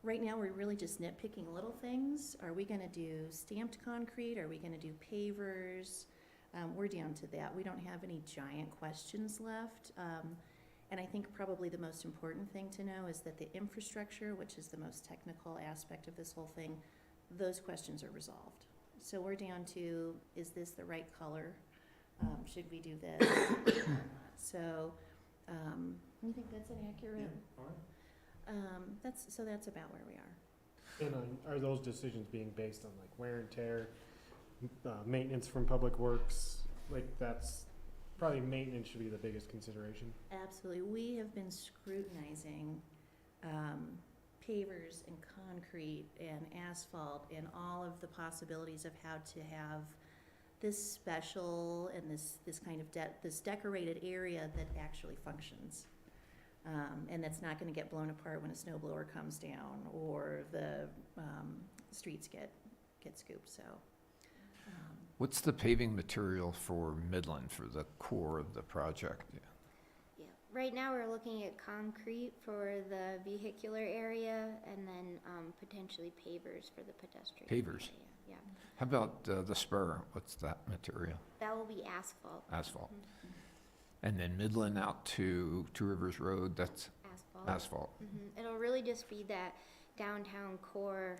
Right now, we're really just nitpicking little things. Are we gonna do stamped concrete? Are we gonna do pavers? We're down to that. We don't have any giant questions left. And I think probably the most important thing to know is that the infrastructure, which is the most technical aspect of this whole thing, those questions are resolved. So we're down to, is this the right color? Should we do this? So, you think that's an accurate? All right. That's about where we are. And are those decisions being based on like wear and tear, maintenance from Public Works? Like that's, probably maintenance should be the biggest consideration. Absolutely. We have been scrutinizing pavers and concrete and asphalt and all of the possibilities of how to have this special and this kind of this decorated area that actually functions. And that's not gonna get blown apart when a snow blower comes down or the streets get scooped, so. What's the paving material for Midland, for the core of the project? Yeah, right now we're looking at concrete for the vehicular area and then potentially pavers for the pedestrian Pavers. area. Yeah, How about the spur? What's that material? that will be asphalt. Asphalt. Mhm. And then Midland out to Two Rivers Road, that's Asphalt. asphalt. It'll really just be that downtown core,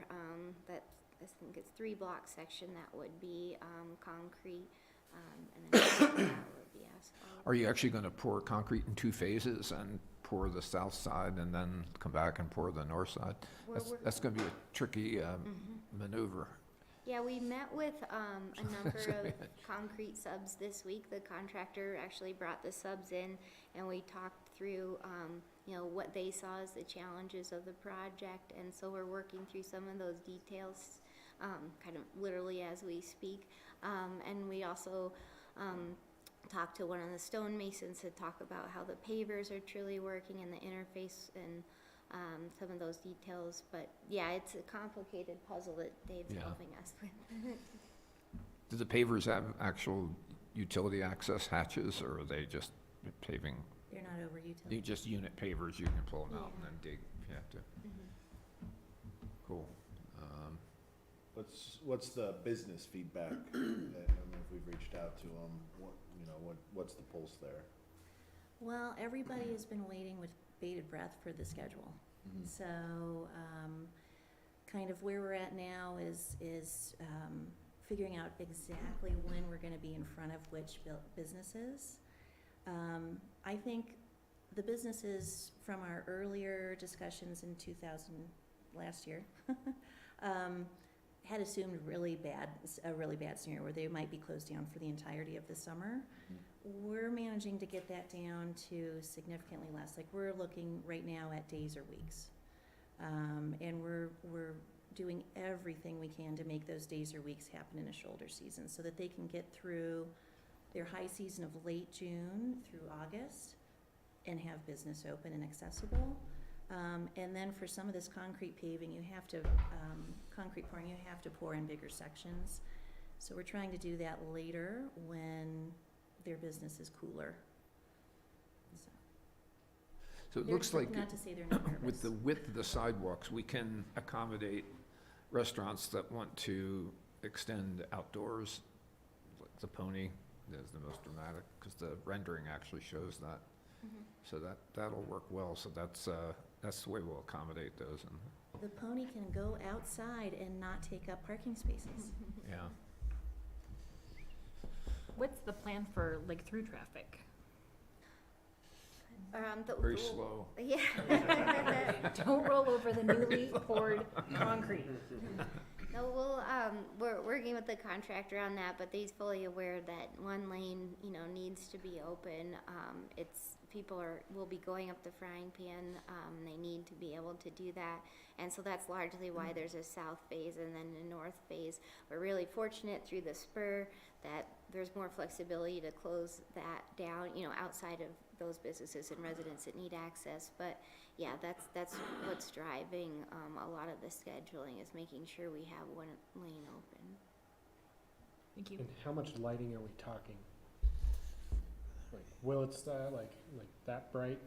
that, I think it's 3-block section that would be concrete, and then that would be asphalt. Are you actually going to pour concrete in 2 phases and pour the south side and then come back and pour the north side? That's going to be a tricky maneuver. Yeah, we met with a number of concrete subs this week. The contractor actually brought the subs in, and we talked through, what they saw as the challenges of the project. And so we're working through some of those details, kind of literally as we speak. And we also talked to one of the stonemasons to talk about how the pavers are truly working and the interface and some of those details. But yeah, it's a complicated puzzle that Dave's helping us with. Do the pavers have actual utility access hatches, or are they just paving? They're not over utility. You just unit pavers, you can pull them out and then dig if you have to. Cool. What's the business feedback? I mean, if we've reached out to them, what's the pulse there? Well, everybody has been waiting with bated breath for the schedule. So, kind of where we're at now is figuring out exactly when we're gonna be in front of which businesses. I think the businesses from our earlier discussions in last year, had assumed a really bad scenario where they might be closed down for the entirety of the summer. We're managing to get that down to significantly less. Like, we're looking right now at days or weeks. And we're doing everything we can to make those days or weeks happen in a shoulder season so that they can get through their high season of late June through August and have business open and accessible. And then for some of this concrete paving, concrete pouring, you have to pour in bigger sections. So we're trying to do that later when their business is cooler. So it looks like Not to say they're not nervous. with the width of the sidewalks, we can accommodate restaurants that want to extend outdoors. Like the Pony is the most dramatic, because the rendering actually shows that. So that'll work well. So that's the way we'll accommodate those. And The Pony can go outside and not take up parking spaces. yeah. What's the plan for, like, through traffic? Very slow. Yeah. Don't roll over the newly poured concrete. No, we're working with the contractor on that, but he's fully aware that one lane, needs to be open. People will be going up the frying pan, they need to be able to do that. And so that's largely why there's a south phase and then a north phase. We're really fortunate through the spur that there's more flexibility to close that down, outside of those businesses and residents that need access. But yeah, that's what's driving a lot of the scheduling, is making sure we have one lane open. Thank you. And how much lighting are we talking? Like Willett style, like that bright?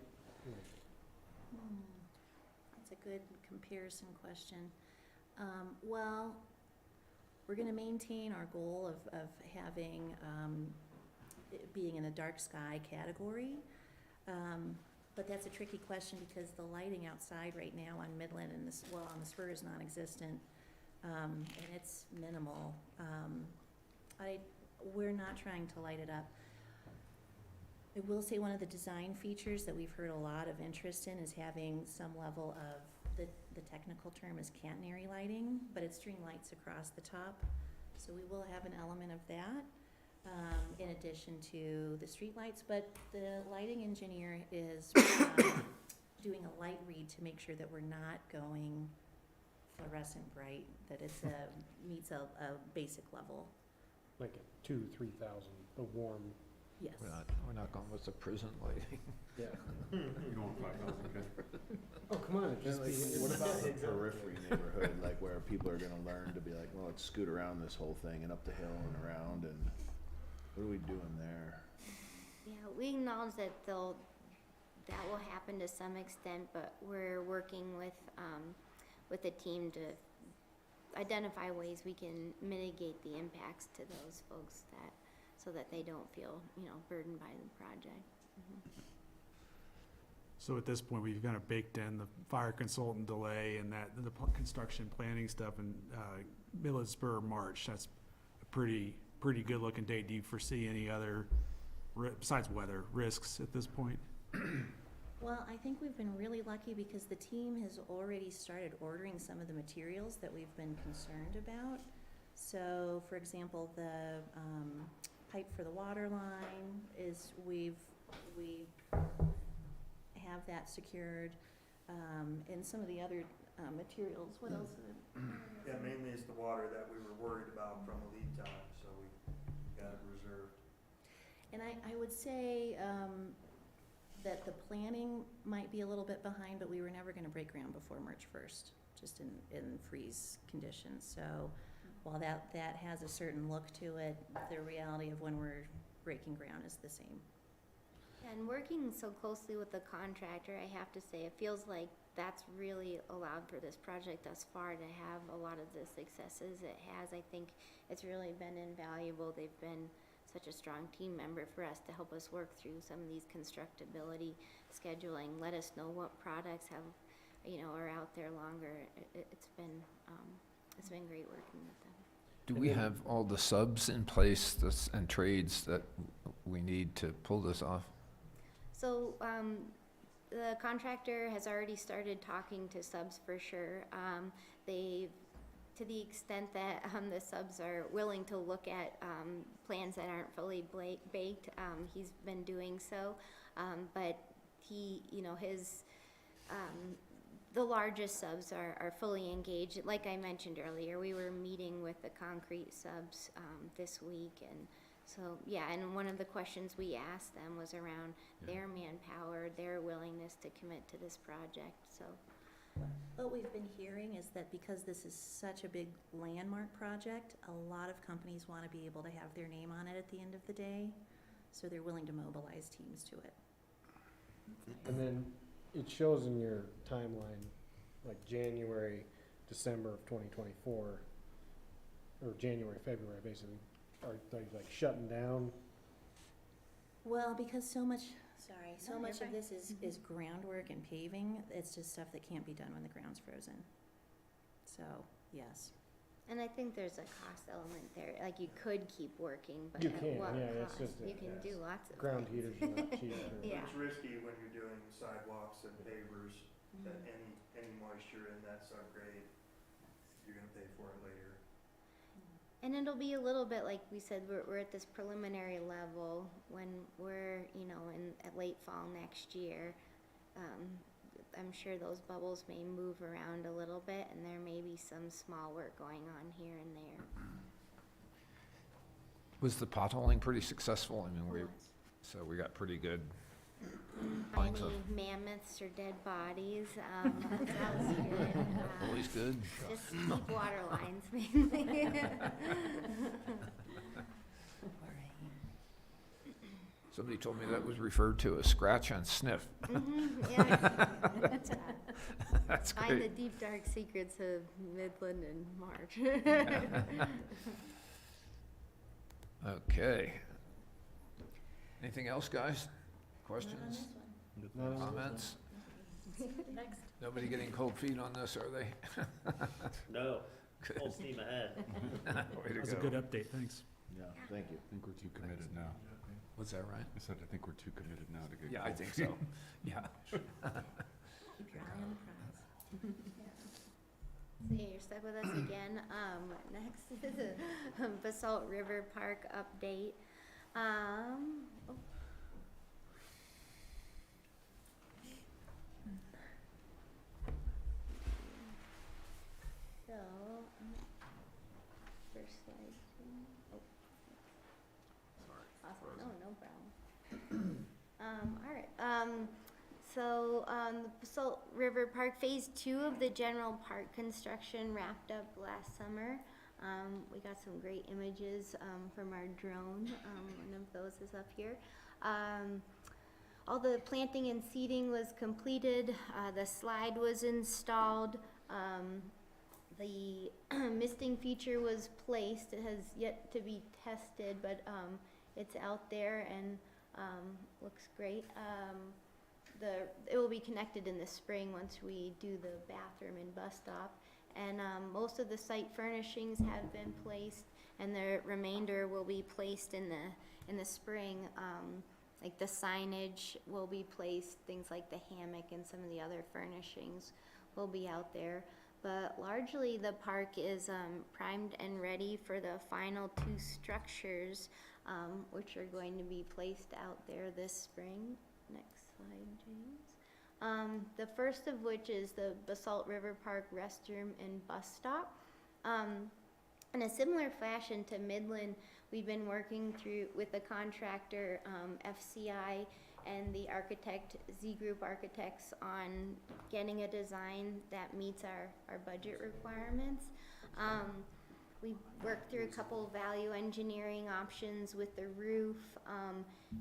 That's a good comparison question. Well, we're gonna maintain our goal of having, it being in a dark sky category. But that's a tricky question because the lighting outside right now on Midland and on the spur is non-existent, and it's minimal. We're not trying to light it up. I will say one of the design features that we've heard a lot of interest in is having some level of the technical term is catenary lighting, but it's string lights across the top. So we will have an element of that, in addition to the street lights, but the lighting engineer is doing a light read to make sure that we're not going fluorescent bright, that it's meets a basic level. Like a 2,000-3,000, the warm, Yes. We're not going with the prison lighting. yeah. You don't want 5,000, okay? Oh, come on, And just like, be. what about the periphery neighborhood, like where people are gonna learn to be like, well, let's scoot around this whole thing and up the hill and around, and what are we doing there? Yeah, we acknowledge that that will happen to some extent, but we're working with the team to identify ways we can mitigate the impacts to those folks so that they don't feel, burdened by the project. So at this point, we've kind of baked in the fire consultant delay and the construction planning stuff in Millersburg, March. That's a pretty good looking date. Do you foresee any other, besides weather, risks at this point? Well, I think we've been really lucky because the team has already started ordering some of the materials that we've been concerned about. So, for example, the pipe for the water line is, we have that secured, and some of the other materials. What else? Yeah, mainly it's the water that we were worried about from a lead time, so we got it reserved. And I would say that the planning might be a little bit behind, but we were never gonna break ground before March 1st, just in freeze conditions. So while that has a certain look to it, the reality of when we're breaking ground is the same. And working so closely with the contractor, I have to say, it feels like that's really allowed for this project thus far to have a lot of the successes it has. I think it's really been invaluable. They've been such a strong team member for us to help us work through some of these constructability scheduling, let us know what products have, are out there longer. It's been great working with them. Do we have all the subs in place and trades that we need to pull this off? So the contractor has already started talking to subs for sure. To the extent that the subs are willing to look at plans that aren't fully baked, he's been doing so. But the largest subs are fully engaged. Like I mentioned earlier, we were meeting with the concrete subs this week, and so, yeah, and one of the questions we asked them was around their manpower, their willingness to commit to this project, so. What we've been hearing is that because this is such a big landmark project, a lot of companies want to be able to have their name on it at the end of the day, so they're willing to mobilize teams to it. And then it shows in your timeline, like January, December of 2024, or January, February, basically. Are they like shutting down? Well, because so much No, of you're this is groundwork and paving, it's just stuff that can't be done when the ground's frozen. So, yes. And I think there's a cost element there, like you could keep working, but You at can, what yeah, it's cost? just You can do lots of Ground things. heaters are not cheap. Yeah. It's risky when you're doing sidewalks and pavers, that Mhm. any moisture in that subgrade, you're gonna pay for it later. And it'll be a little bit, like we said, we're at this preliminary level. When we're, at late fall next year, I'm sure those bubbles may move around a little bit, and there may be some small work going on here and there. Was the potholing pretty successful? I mean, so we got pretty good. Finds Any of- mammoths or dead bodies, that was good. Always good. Just deep water lines, mainly. Somebody told me that was referred to as scratch and sniff. Yeah. That's Find the great. deep, dark secrets of Midland and March. Okay. Anything else, guys? Questions? Not on this one. Comments? Next. Nobody getting cold feet on this, are they? No, Good. full steam ahead. Way to That's a go. good update, thanks. Yeah, thank you. I think we're too committed now. Was that right? I said, I think we're too committed now to get. Yeah, I think so. Yeah. Keep your eye on the prize. stuck with us again. Next is a Basalt River Park update. Oh. So, first slide. Oh. Sorry. Awesome. No problem. All right. The Basalt River Park Phase 2 of the general park construction wrapped up last summer. We got some great images from our drone. One of those is up here. All the planting and seeding was completed. The slide was installed. The misting feature was placed. It has yet to be tested, but it's out there and looks great. It will be connected in the spring once we do the bathroom and bus stop. And most of the site furnishings have been placed, and the remainder will be placed in the spring. Like the signage will be placed, things like the hammock and some of the other furnishings will be out there. But largely the park is primed and ready for the final 2 structures, which are going to be placed out there this spring. Next slide, James. The first of which is the Basalt River Park restroom and bus stop. In a similar fashion to Midland, we've been working with the contractor FCI and the architect, Z Group Architects, on getting a design that meets our budget requirements. We worked through a couple value engineering options with the roof,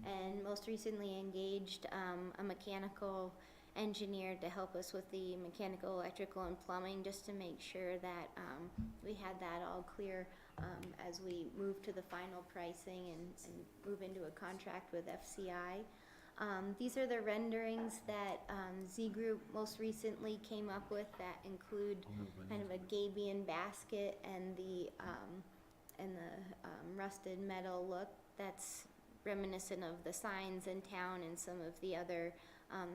and most recently engaged a mechanical engineer to help us with the mechanical, electrical, and plumbing, just to make sure that we had that all clear as we move to the final pricing and move into a contract with FCI. These are the renderings that Z Group most recently came up with that include kind of a gabion basket and the rusted metal look that's reminiscent of the signs in town and some of the other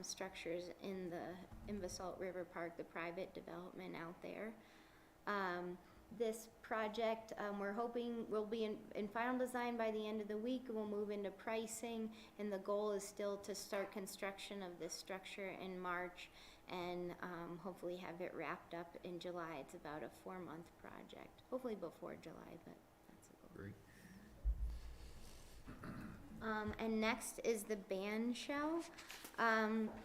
structures in Basalt River Park, the private development out there. This project, we're hoping will be in final design by the end of the week. We'll move into pricing, and the goal is still to start construction of this structure in March and hopefully have it wrapped up in July. It's about a 4-month project, hopefully before July, but that's a goal. Great. And next is the band shell.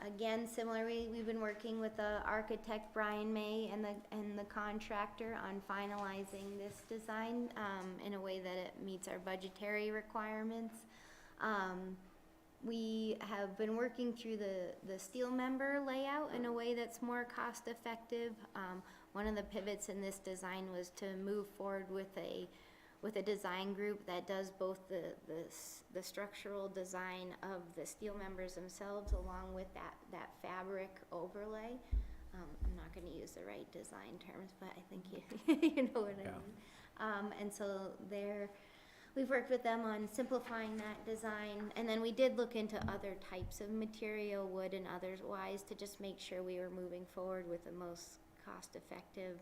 Again, similarly, we've been working with the architect Brian May and the contractor on finalizing this design in a way that it meets our budgetary requirements. We have been working through the steel member layout in a way that's more cost effective. One of the pivots in this design was to move forward with a design group that does both the structural design of the steel members themselves along with that fabric overlay. I'm not going to use the right design terms, but I think you know what I mean. And so we've worked with them on simplifying that design, and then we did look into other types of material, wood and otherwise, to just make sure we were moving forward with the most cost-effective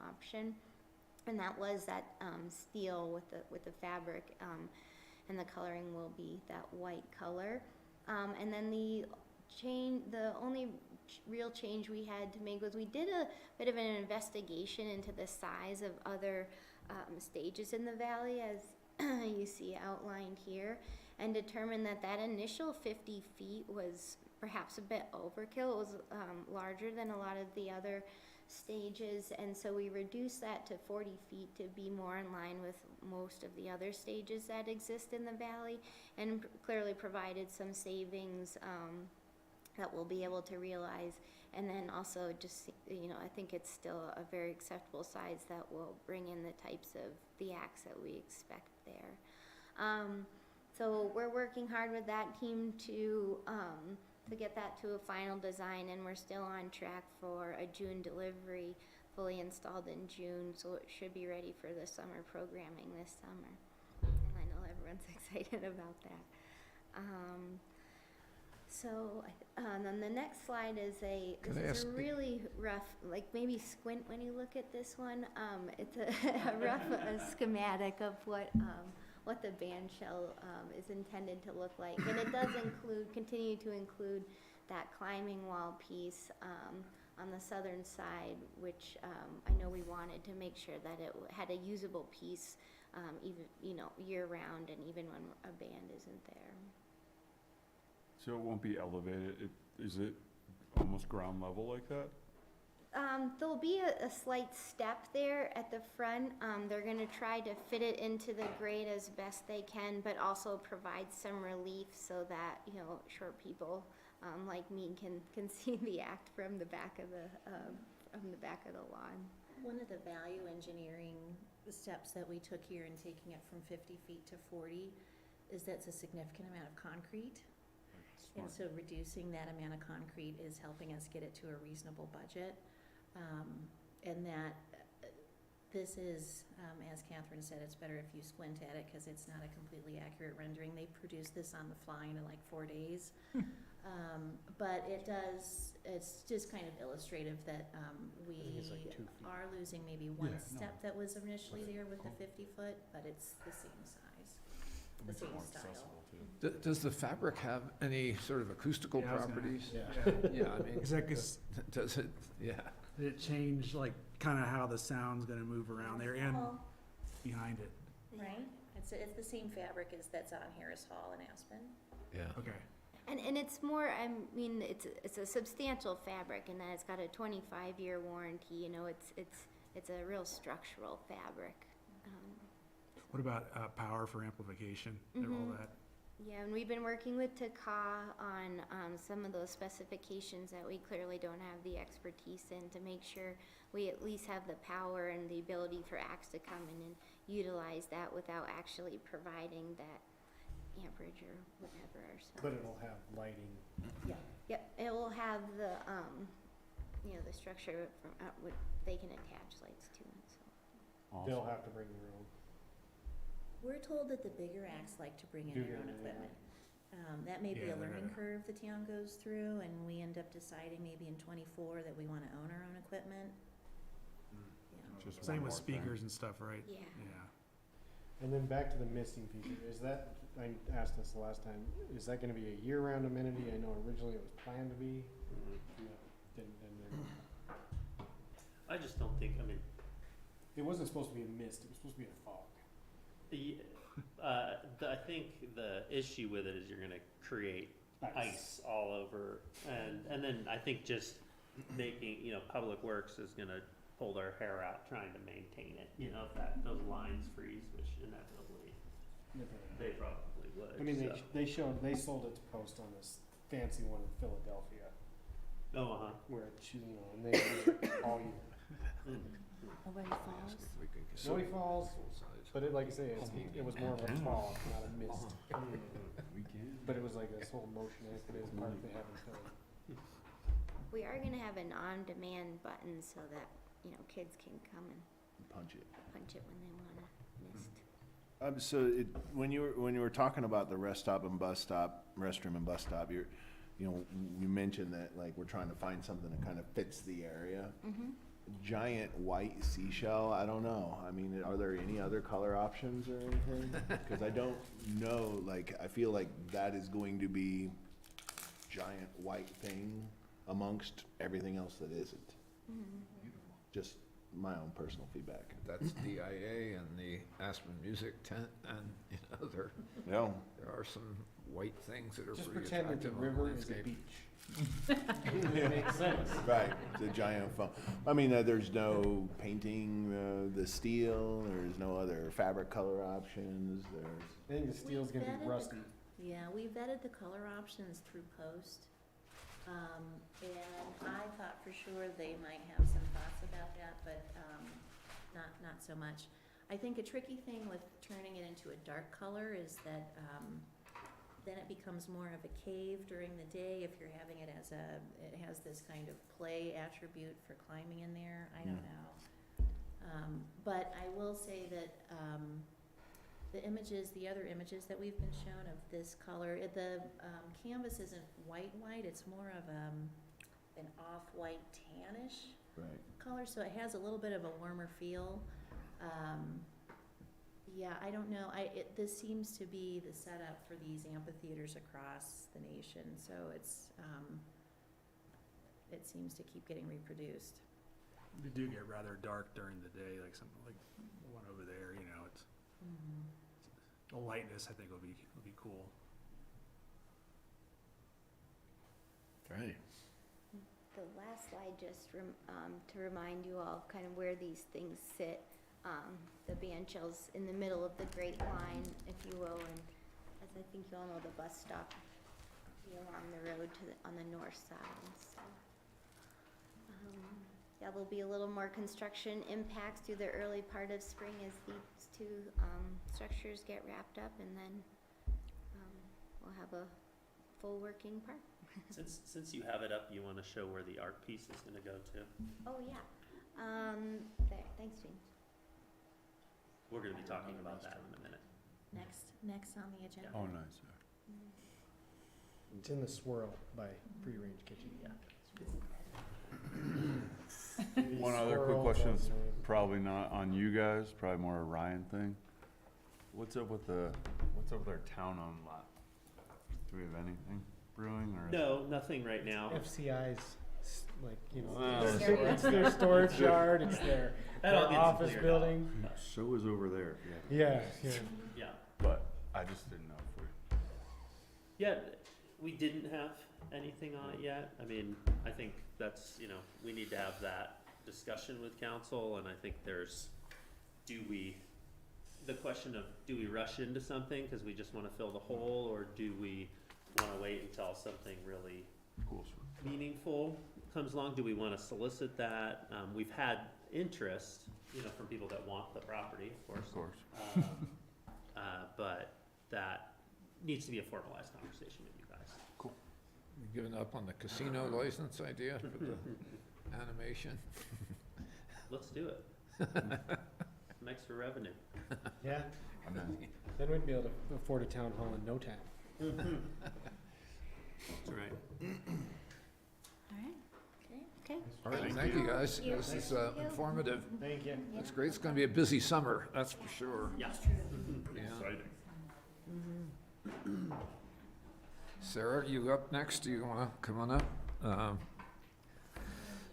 option. And that was that steel with the fabric, and the coloring will be that white color. And then the only real change we had to make was we did a bit of an investigation into the size of other stages in the valley, as you see outlined here, and determined that initial 50 feet was perhaps a bit overkill. It was larger than a lot of the other stages, and so we reduced that to 40 feet to be more in line with most of the other stages that exist in the valley, and clearly provided some savings that we'll be able to realize. And then also just, I think it's still a very acceptable size that will bring in the types of the acts that we expect there. So we're working hard with that team to get that to a final design, and we're still on track for a June delivery, fully installed in June, so it should be ready for the summer programming this summer. And I know everyone's excited about that. So, then the next slide is Can I this is ask a the- really rough, like maybe squint when you look at this one. It's a rough schematic of what the band shell is intended to look like. And it does continue to include that climbing wall piece on the southern side, which I know we wanted to make sure that it had a usable piece, even, year round and even when a band isn't there. So it won't be elevated, is it almost ground level like that? There'll be a slight step there at the front. They're gonna try to fit it into the grade as best they can, but also provide some relief so that, short people, like me can see the act from the back of the lawn. One of the value engineering steps that we took here in taking it from 50 feet to 40 is that's a significant amount of concrete. And so reducing that amount of concrete is helping us get it to a reasonable budget. And that this is, as Catherine said, it's better if you squint at it because it's not a completely accurate rendering. They produced this on the fly in like 4 days. But it's just kind of illustrative that we it's like 2 feet. are losing maybe one Yeah, no. step that was initially there with the 50 foot, but it's the same size, the Makes it same more style. accessible too. Does the fabric have any sort of acoustical Yeah, I was gonna- properties? Yeah. Yeah, I mean, Is that 'cause does it, yeah. did it change like kind of how the sound's gonna move around there and Hall, behind it? right? It's the same fabric as that's on Harris Hall in Aspen. Yeah. Okay. And it's more, it's a substantial fabric in that it's got a 25-year warranty, it's a real structural fabric. What about power for amplification and all Mhm. that? Yeah, and we've been working with TACA on some of those specifications that we clearly don't have the expertise in to make sure we at least have the power and the ability for ACTS to come in and utilize that without actually providing that amperage or whatever. So. But it'll have lighting. Yep, it will have the, the structure from, they can attach lights to it, so. Awesome. They'll have to bring their own. We're told that the bigger acts like to bring in Do their own they? equipment. That may be Yeah, a they're learning gonna- curve the town goes through, and we end up deciding maybe in '24 that we wanna own our own equipment. Yeah. Just Same one with more thing. speakers and stuff, right? Yeah. Yeah. And then back to the misting feature, is that, I asked this the last time, is that gonna be a year-round amenity? I know originally it was planned to be. No, didn't, and then, I just don't think, it wasn't supposed to be a mist, it was supposed to be a fog. I think the issue with it is you're gonna create ice all over, and then I think just making, Public Works is gonna pull their hair out trying to maintain it, if those lines freeze, which inevitably they probably would. I mean, so. they sold it to Post on this fancy one in Philadelphia, Oh, uh-huh. where it, and they used it all year. Nobody falls. Nobody falls, but like I say, it was more of a fog, not a mist. But it was like this whole motion activated part they have in Philly. We are gonna have an on-demand button so that, kids can come and Punch it. punch it when they wanna mist. So when you were talking about the restroom and bus stop, you mentioned that like we're trying to find something that kind of fits the area. Mm-hmm. Giant white seashell, I don't know. I mean, are there any other color options or anything? Because I don't know, I feel like that is going to be giant white thing amongst everything else that isn't. Mm-hmm. Just my own personal feedback. That's DIA and the Aspen Music Tent, and, there Yeah. are some white things that are Just pretty pretend that the attractive on river is a landscape. beach. It makes sense. Right, it's a giant foam. I mean, there's no painting the steel, there's no other fabric color options, I think the steel's gonna be rusty. Yeah, we vetted the color options through Post. And I thought for sure they might have some thoughts about that, but, not so much. I think a tricky thing with turning it into a dark color is that, then it becomes more of a cave during the day if you're having it it has this kind of play attribute for climbing in there. I don't know. But I will say that, the other images that we've been shown of this color, the canvas isn't white, it's more of an off-white tannish Right. color, so it has a little bit of a warmer feel. Yeah, I don't know, this seems to be the setup for these amphitheaters across the nation, so it's, it seems to keep getting reproduced. They do get rather dark during the day, like something like the one over there, you know, it's, the lightness I think will be cool. Right. The last slide, just to remind you all kind of where these things sit. The band shells in the middle of the Great Line, if you will, and as I think you all know, the bus stop along the road on the north side. So, yeah, there'll be a little more construction impacts through the early part of spring as these two structures get wrapped up, and then we'll have a full working park. Since you have it up, you want to show where the art piece is going to go to? Oh, yeah. There, thanks, James. We're going to be talking about that in a minute. Next on the agenda. Oh, nice. It's in the swirl by Free Range Kitchen. One other quick question, it's probably not on you guys, probably more a Ryan thing. What's up with our town-owned lot? Do we have anything brewing or? No, nothing right now. FCI's, like, you know, Wow. it's their storage yard, it's their That all gets office cleared building. So is over there, Yeah, Yeah. but I just didn't know if we. Yeah, we didn't have anything on it yet. I mean, I think that's, we need to have that discussion with council, and I think there's, the question of, do we rush into something because we just want to fill the hole, or do we want to wait until something really Cool. meaningful comes along? Do we want to solicit that? We've had interest, from people that want the property, of course. But that needs to be a formalized conversation with you guys. You giving up on the casino license idea for the animation? Let's do it. Some extra revenue. yeah. Then we'd be able to afford a town hall in no time. That's right. All right. Okay. All right, thank you, guys. Thank you. This is Thank you. informative. Thank you. It's great. It's gonna be a busy summer, that's for sure. Yeah. Yeah. Exciting. Sarah, you up next? Do you wanna come on up?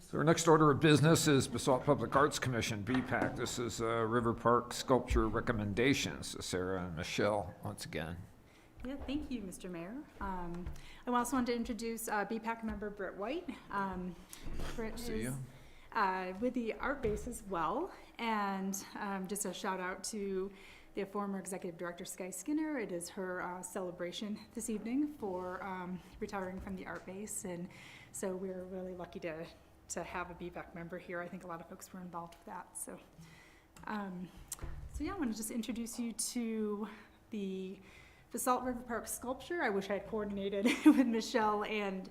So our next order of business is Basalt Public Arts Commission, BPAC. This is River Park Sculpture Recommendations. Sarah and Michelle, once again. Yeah, thank you, Mr. Mayor. I also wanted to introduce BPAC member Britt White. Britt See is you. with the art base as well, and just a shout out to the former executive director Sky Skinner. It is her celebration this evening for retiring from the art base, and so we're really lucky to have a BPAC member here. I think a lot of folks were involved with that. So yeah, I want to just introduce you to the Basalt River Park sculpture. I wish I had coordinated with Michelle and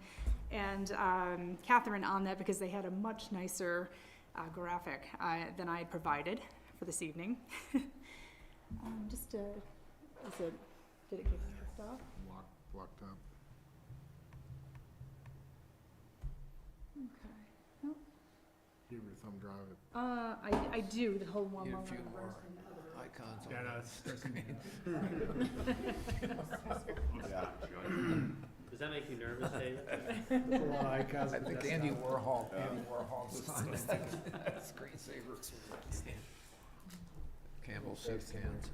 Catherine on that, because they had a much nicer graphic than I had provided for this evening. Did it get kicked off? Blocked up. Okay. Nope. Give your thumb drive it. I do, the whole one Need a longer few than the more rest. icons on Yeah, no, that it's Yeah. Does that make you nervous, David? There's a lot of icons. I think Andy Warhol designed it. That's screensaver. Campbell soup cans.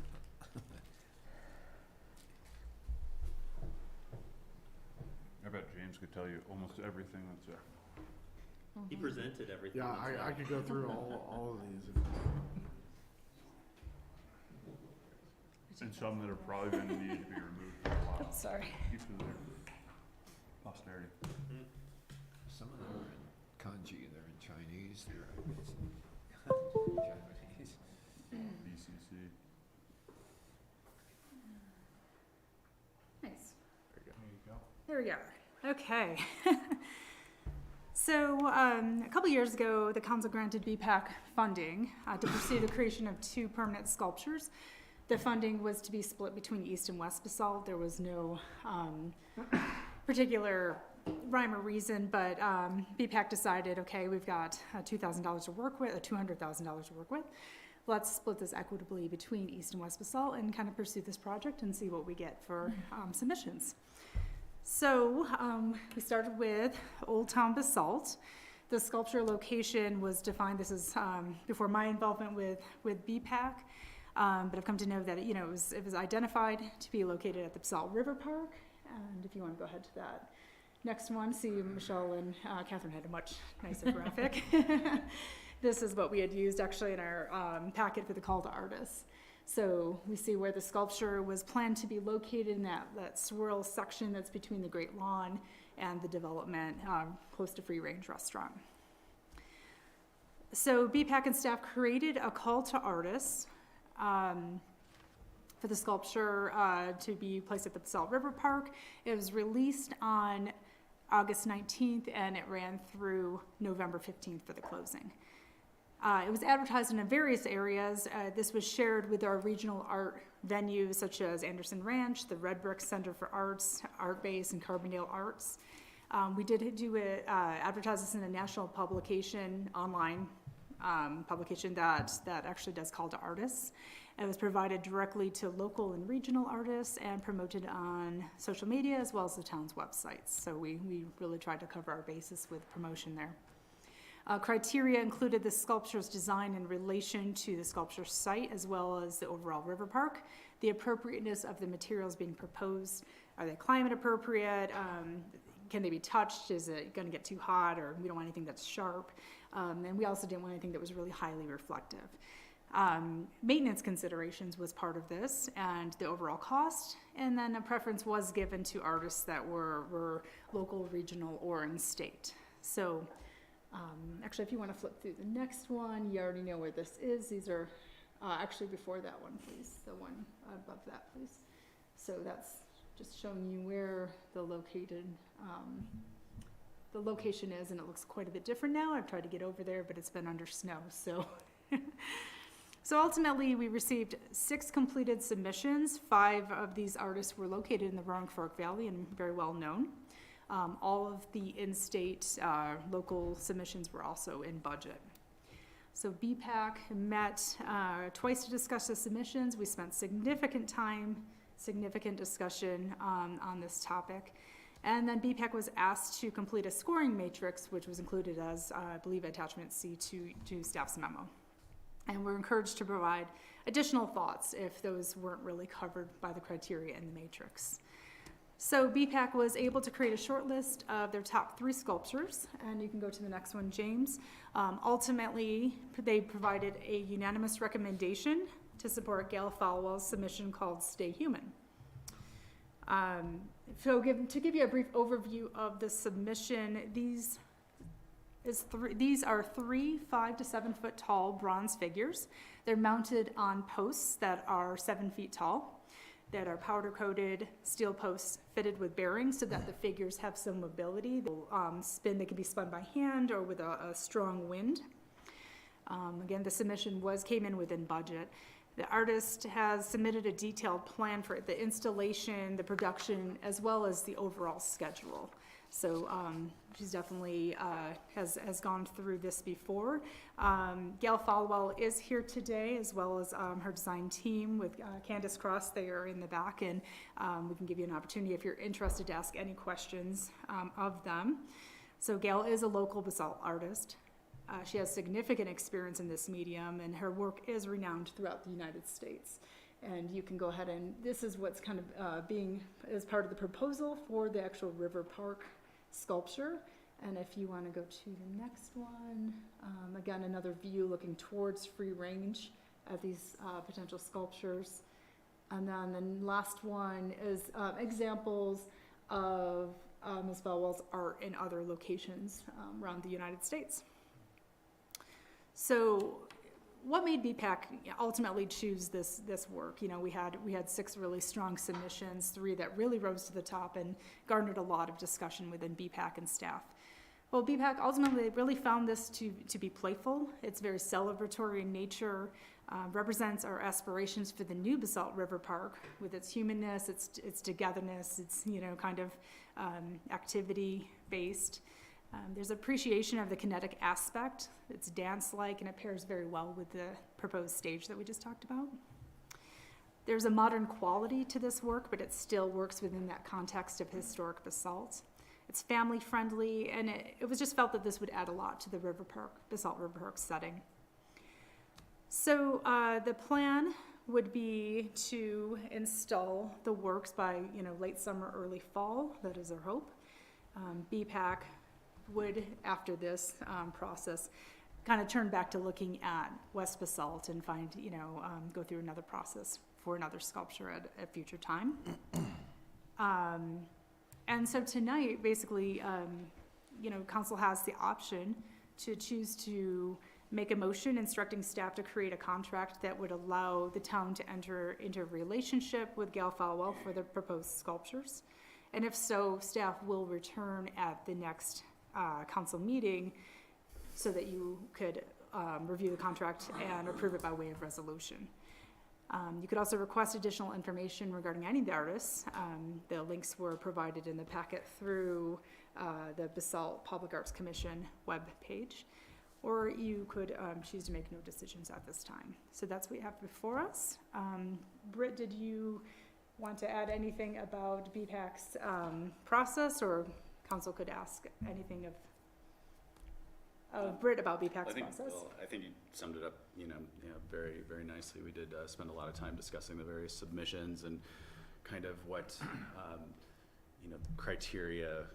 I bet James could tell you almost everything that's there. He presented everything. Yeah, that's I right. could go through all of these. And some that are probably gonna need to be removed for a while. Sorry. Keep them there. Posterity. Some of them are in kanji, they're in Chinese, they're in Japanese. BCC. Nice. There you go. There we go. Okay. So a couple years ago, the council granted BPAC funding to pursue the creation of 2 permanent sculptures The funding was to be split between East and West Basalt. There was no particular rhyme or reason, but BPAC decided, okay, we've got $2,000 to work with, $200,000 to work with. Let's split this equitably between East and West Basalt and kind of pursue this project and see what we get for submissions. So we started with Old Town Basalt. The sculpture location was defined, this is before my involvement with BPAC, but I've come to know that it was identified to be located at the Basalt River Park. And if you want to go ahead to that next one, see Michelle and Catherine had a much nicer graphic. This is what we had used actually in our packet for the call to artists. So we see where the sculpture was planned to be located in that swirl section that's between the Great Lawn and the development close to Free Range Restaurant. So BPAC and staff created a call to artists for the sculpture to be placed at the Basalt River Park. It was released on August 19th and it ran through November 15th for the closing. It was advertised in various areas. This was shared with our regional art venues such as Anderson Ranch, the Red Brick Center for Arts, Art Base, and Carbondale Arts. We did do it, advertise this in a national publication, online publication that actually does call to artists. It was provided directly to local and regional artists and promoted on social media as well as the town's websites. So we really tried to cover our bases with promotion there. Criteria included the sculpture's design in relation to the sculpture site as well as the overall river park, the appropriateness of the materials being proposed. Are they climate appropriate? Can they be touched? Is it going to get too hot? Or we don't want anything that's sharp. And we also didn't want anything that was really highly reflective. Maintenance considerations was part of this and the overall cost. And then a preference was given to artists that were local, regional, or in state. So actually, if you want to flip through the next one, you already know where this is. These are actually before that one, please. The one above that, please. So that's just showing you where the location is, and it looks quite a bit different now. I've tried to get over there, but it's been under snow. So ultimately, we received 6 completed submissions. 5 of these artists were located in the Roaring Fork Valley and very well known. All of the in-state local submissions were also in budget. So BPAC met twice to discuss the submissions. We spent significant time, significant discussion on this topic. And then BPAC was asked to complete a scoring matrix, which was included as, I believe, attachment C to staff's memo. And we're encouraged to provide additional thoughts if those weren't really covered by the criteria in the matrix. So BPAC was able to create a short list of their top 3 sculptures, and you can go to the next one, James. Ultimately, they provided a unanimous recommendation to support Gail Falwell's submission called Stay Human. To give you a brief overview of the submission, these are 3 5 to 7 foot tall bronze figures. They're mounted on posts that are 7 feet tall, that are powder coated steel posts fitted with bearings so that the figures have some mobility. They can be spun by hand or with a strong wind. Again, the submission came in within budget. The artist has submitted a detailed plan for the installation, the production, as well as the overall schedule. So she's definitely has gone through this before. Gail Falwell is here today, as well as her design team with Candace Cross. They are in the back, and we can give you an opportunity if you're interested to ask any questions of them. So Gail is a local basalt artist. She has significant experience in this medium, and her work is renowned throughout the United States. And you can go ahead and, this is what's kind of being as part of the proposal for the actual River Park sculpture. And if you want to go to the next one, again, another view looking towards Free Range of these potential sculptures. And then the last one is examples of Ms. Falwell's art in other locations around the United States. So what made BPAC ultimately choose this work? You know, we had 6 really strong submissions, 3 that really rose to the top and garnered a lot of discussion within BPAC and staff. Well, BPAC ultimately really found this to be playful. It's very celebratory in nature, represents our aspirations for the new Basalt River Park with its humanness, its togetherness, its, kind of activity-based. There's appreciation of the kinetic aspect. It's dance-like, and it pairs very well with the proposed stage that we just talked about. There's a modern quality to this work, but it still works within that context of historic basalt. It's family-friendly, and it was just felt that this would add a lot to the Basalt River Park setting. So the plan would be to install the works by, late summer, early fall. That is our hope. BPAC would, after this process, kind of turn back to looking at West Basalt and find, go through another process for another sculpture at a future time. And so tonight, basically, council has the option to choose to make a motion instructing staff to create a contract that would allow the town to enter into a relationship with Gal Falwell for the proposed sculptures. And if so, staff will return at the next council meeting so that you could review the contract and approve it by way of resolution. You could also request additional information regarding any of the artists. The links were provided in the packet through the Basalt Public Arts Commission webpage, or you could choose to make no decisions at this time. So that's what we have before us. Britt, did you want to add anything about BPAC's process, or council could ask anything of Britt about BPAC's process? Well, I think you summed it up, very, very nicely. We did spend a lot of time discussing the various submissions and kind of what, criteria,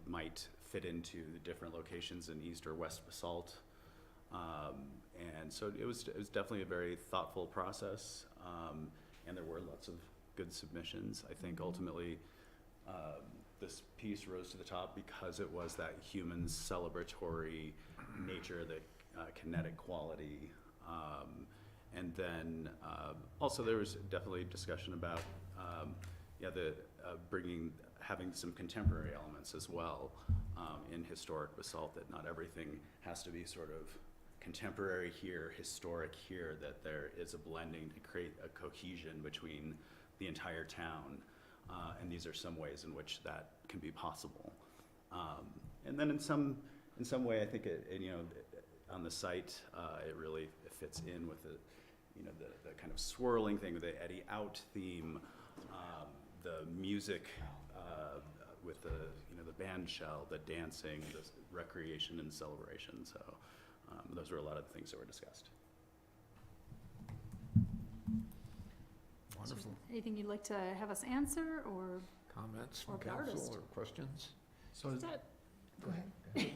might fit into the different locations in East or West Basalt. And so it was definitely a very thoughtful process, and there were lots of good submissions. I think ultimately this piece rose to the top because it was that human celebratory nature, the kinetic quality. And then also there was definitely discussion about having some contemporary elements as well in historic basalt, that not everything has to be sort of contemporary here, historic here, that there is a blending to create a cohesion between the entire town. And these are some ways in which that can be possible. And then in some way, I think on the site, it really fits in with the kind of swirling thing with the Eddie Out theme, the music with the band shell, the dancing, the recreation and celebration. So those were a lot of the things that were discussed. Wonderful. Anything you'd like to have us answer, or Comments Or from the artist. council or questions? So Go ahead.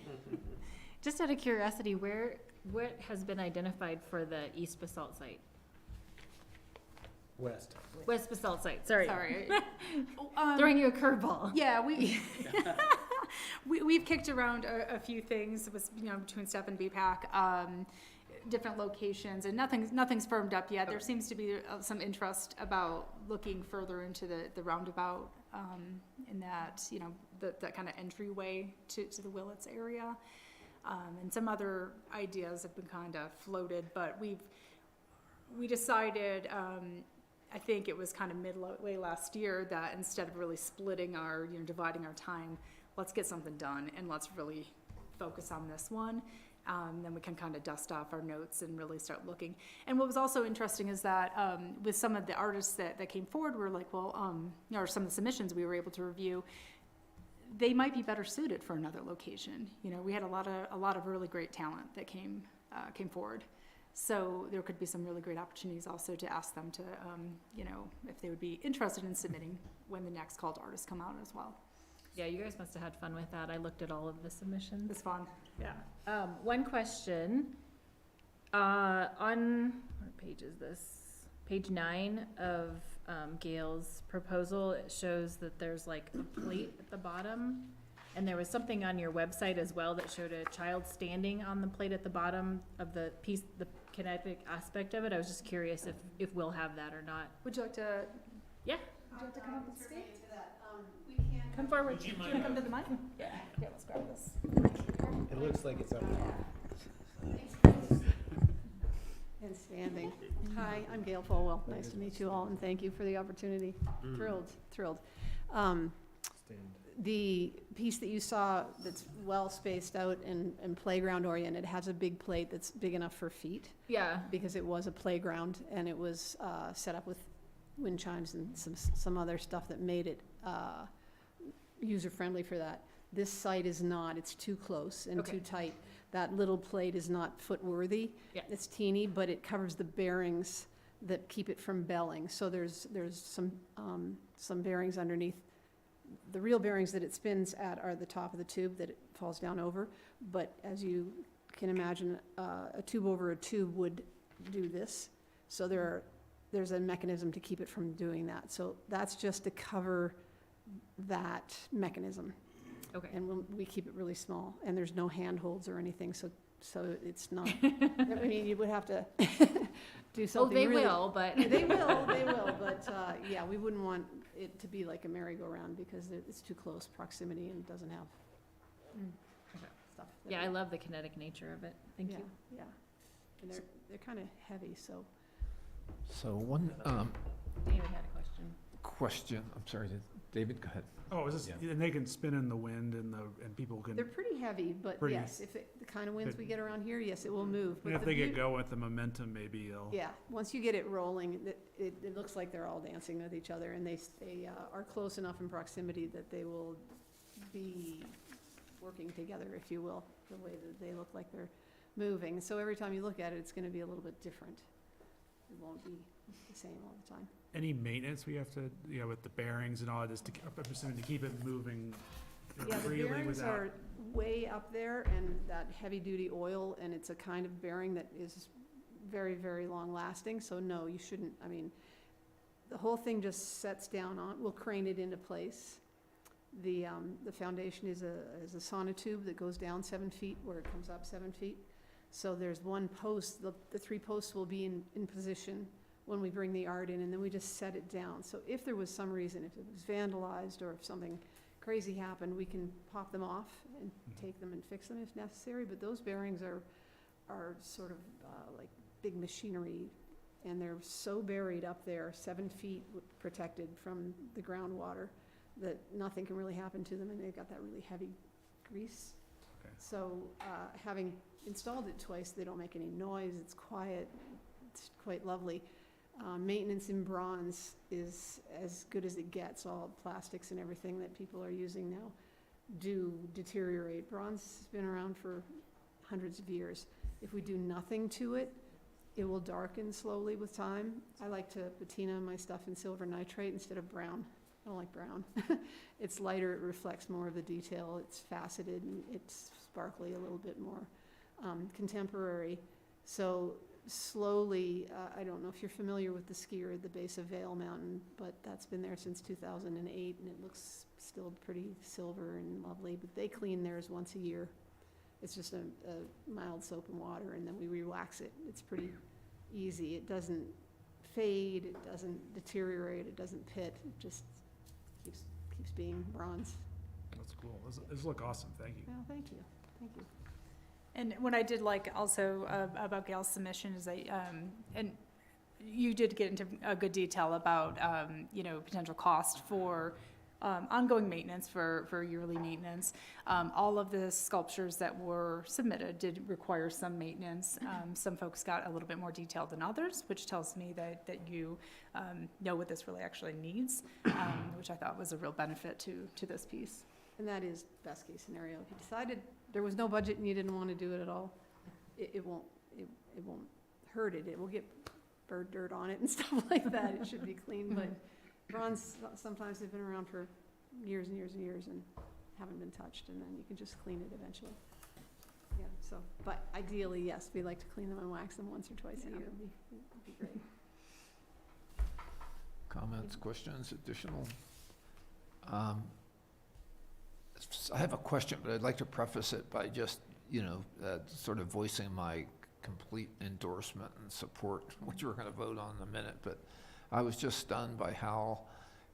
Just out of curiosity, what has been identified for the East Basalt site? West. West Basalt site, sorry. sorry? Throwing you a curveball. Yeah, we've kicked around a few things with, between staff and BPAC, different locations, and nothing's firmed up yet. There seems to be some interest about looking further into the roundabout, in that, that kind of entryway to the Willits area. And some other ideas have been kind of floated, but we decided, I think it was kind of midway last year, that instead of really splitting our, dividing our time, let's get something done and let's really focus on this one. Then we can kind of dust off our notes and really start looking. And what was also interesting is that with some of the artists that came forward, we're like, well, or some of the submissions we were able to review, they might be better suited for another location. We had a lot of really great talent that came forward. So there could be some really great opportunities also to ask them to, if they would be interested in submitting when the next called artists come out as well. Yeah, you guys must have had fun with that. I looked at all of the submissions. It's fun, yeah. One question, on, what page is this? Page 9 of Gail's proposal, it shows that there's like a plate at the bottom, and there was something on your website as well that showed a child standing on the plate at the bottom of the piece, the kinetic aspect of it. I was just curious if we'll have that or not. Would you like to? Yeah. Would you like to come up and speak? We can't Come forward. Do you want to come to the mic? Yeah, let's grab this. It looks like it's up And standing. Hi, I'm Gail Folwell. Nice to meet you all, and thank you for the opportunity. Thrilled. The piece that you saw that's well spaced out and playground oriented has a big plate that's big enough for feet, Yeah. because it was a playground and it was set up with wind chimes and some other stuff that made it user-friendly for that. This site is not. It's too close and Okay. too tight. That little plate is not foot-worthy. Yeah. It's teeny, but it covers the bearings that keep it from belling. So there's some bearings underneath. The real bearings that it spins at are the top of the tube that it falls down over. But as you can imagine, a tube over a tube would do this. So there's a mechanism to keep it from doing that. So that's just to cover that mechanism. Okay. And we keep it really small, and there's no handholds or anything, so it's not, I mean, you would have to do Oh, something they really. will, but. They will, but, yeah, we wouldn't want it to be like a merry-go-round, because it's too close proximity and doesn't have stuff. that- Yeah, I love the kinetic nature of it. Thank Yeah, you. yeah, and they're kind of heavy, so. So one David had a question. question, I'm sorry, David, go ahead. Oh, is this, and they can spin in the wind and people can, They're pretty heavy, but Pretty- yes, the kind of winds we get around here, yes, it will move. and But if the they get beauty- going with the momentum, maybe they'll. Yeah, once you get it rolling, it looks like they're all dancing with each other, and they are close enough in proximity that they will be working together, if you will, the way that they look like they're moving. So every time you look at it, it's gonna be a little bit different. It won't be the same all the time. Any maintenance we have to, with the bearings and all this, I'm assuming to keep it moving Yeah, the freely bearings without. are way up there, and that heavy-duty oil, and it's a kind of bearing that is very, very long-lasting, so no, you shouldn't, I mean, the whole thing just sets down we'll crane it into place. The foundation is a sonotube that goes down 7 feet, where it comes up 7 feet. So there's one post, the 3 posts will be in position when we bring the art in, and then we just set it down. So if there was some reason, if it was vandalized or if something crazy happened, we can pop them off and take them and fix them if necessary. But those bearings are sort of like big machinery, and they're so buried up there, 7 feet protected from the groundwater, that nothing can really happen to them, and they've got that really heavy grease. Okay. So having installed it twice, they don't make any noise, it's quiet, it's quite lovely. Maintenance in bronze is as good as it gets. All plastics and everything that people are using now do deteriorate. Bronze has been around for hundreds of years. If we do nothing to it, it will darken slowly with time. I like to patina my stuff in silver nitrate instead of brown. I don't like brown. It's lighter, it reflects more of the detail, it's faceted, and it's sparkly, a little bit more contemporary. So slowly, I don't know if you're familiar with the skier at the base of Vale Mountain, but that's been there since 2008, and it looks still pretty silver and lovely, but they clean theirs once a year. It's just a mild soap and water, and then we re-wax it. It's pretty easy. It doesn't fade, it doesn't deteriorate, it doesn't pit, it just keeps being bronze. That's cool. This look awesome. Thank you. Well, thank you. And what I did like also about Gail's submission is and you did get into a good detail about, potential cost for ongoing maintenance, for yearly maintenance. All of the sculptures that were submitted did require some maintenance. Some folks got a little bit more detailed than others, which tells me that you know what this really actually needs, which I thought was a real benefit to this piece. And that is best case scenario. If you decided there was no budget and you didn't want to do it at all, it won't hurt it. It will get bird dirt on it and stuff like that. It should be clean, but bronze, sometimes they've been around for years and years and years and haven't been touched, and then you can just clean it eventually. Yeah, so, but ideally, yes, we like to clean them and wax them once or twice a year. It'd be great. Comments, questions, additional? I have a question, but I'd like to preface it by just, sort of voicing my complete endorsement and support, which we're going to vote on in a minute. But I was just stunned by how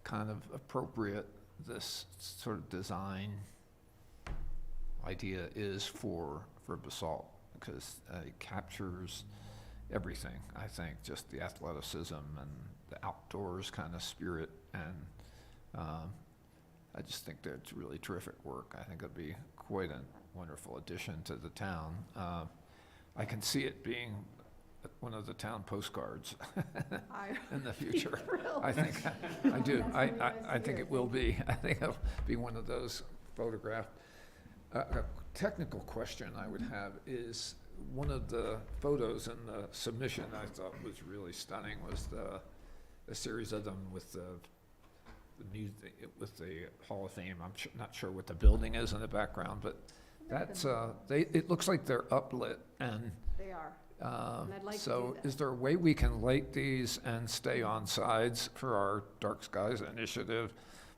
kind of appropriate this sort of design idea is for Basalt, because it captures everything, I think, just the athleticism and the outdoors kind of spirit, and I just think that it's really terrific work. I think it'd be quite a wonderful addition to the town. I can see it being one of the town postcards in the future. I think, I do. I think it will be. I think it'll be one of those photographed. A technical question I would have is, one of the photos in the submission I thought was really stunning was a series of them with the Hall of Fame. I'm not sure what the building is in the background, but that's it looks like they're uplit, and They are. And I'd like to do so that. is there a way we can light these and stay on sides for our Dark Skies initiative,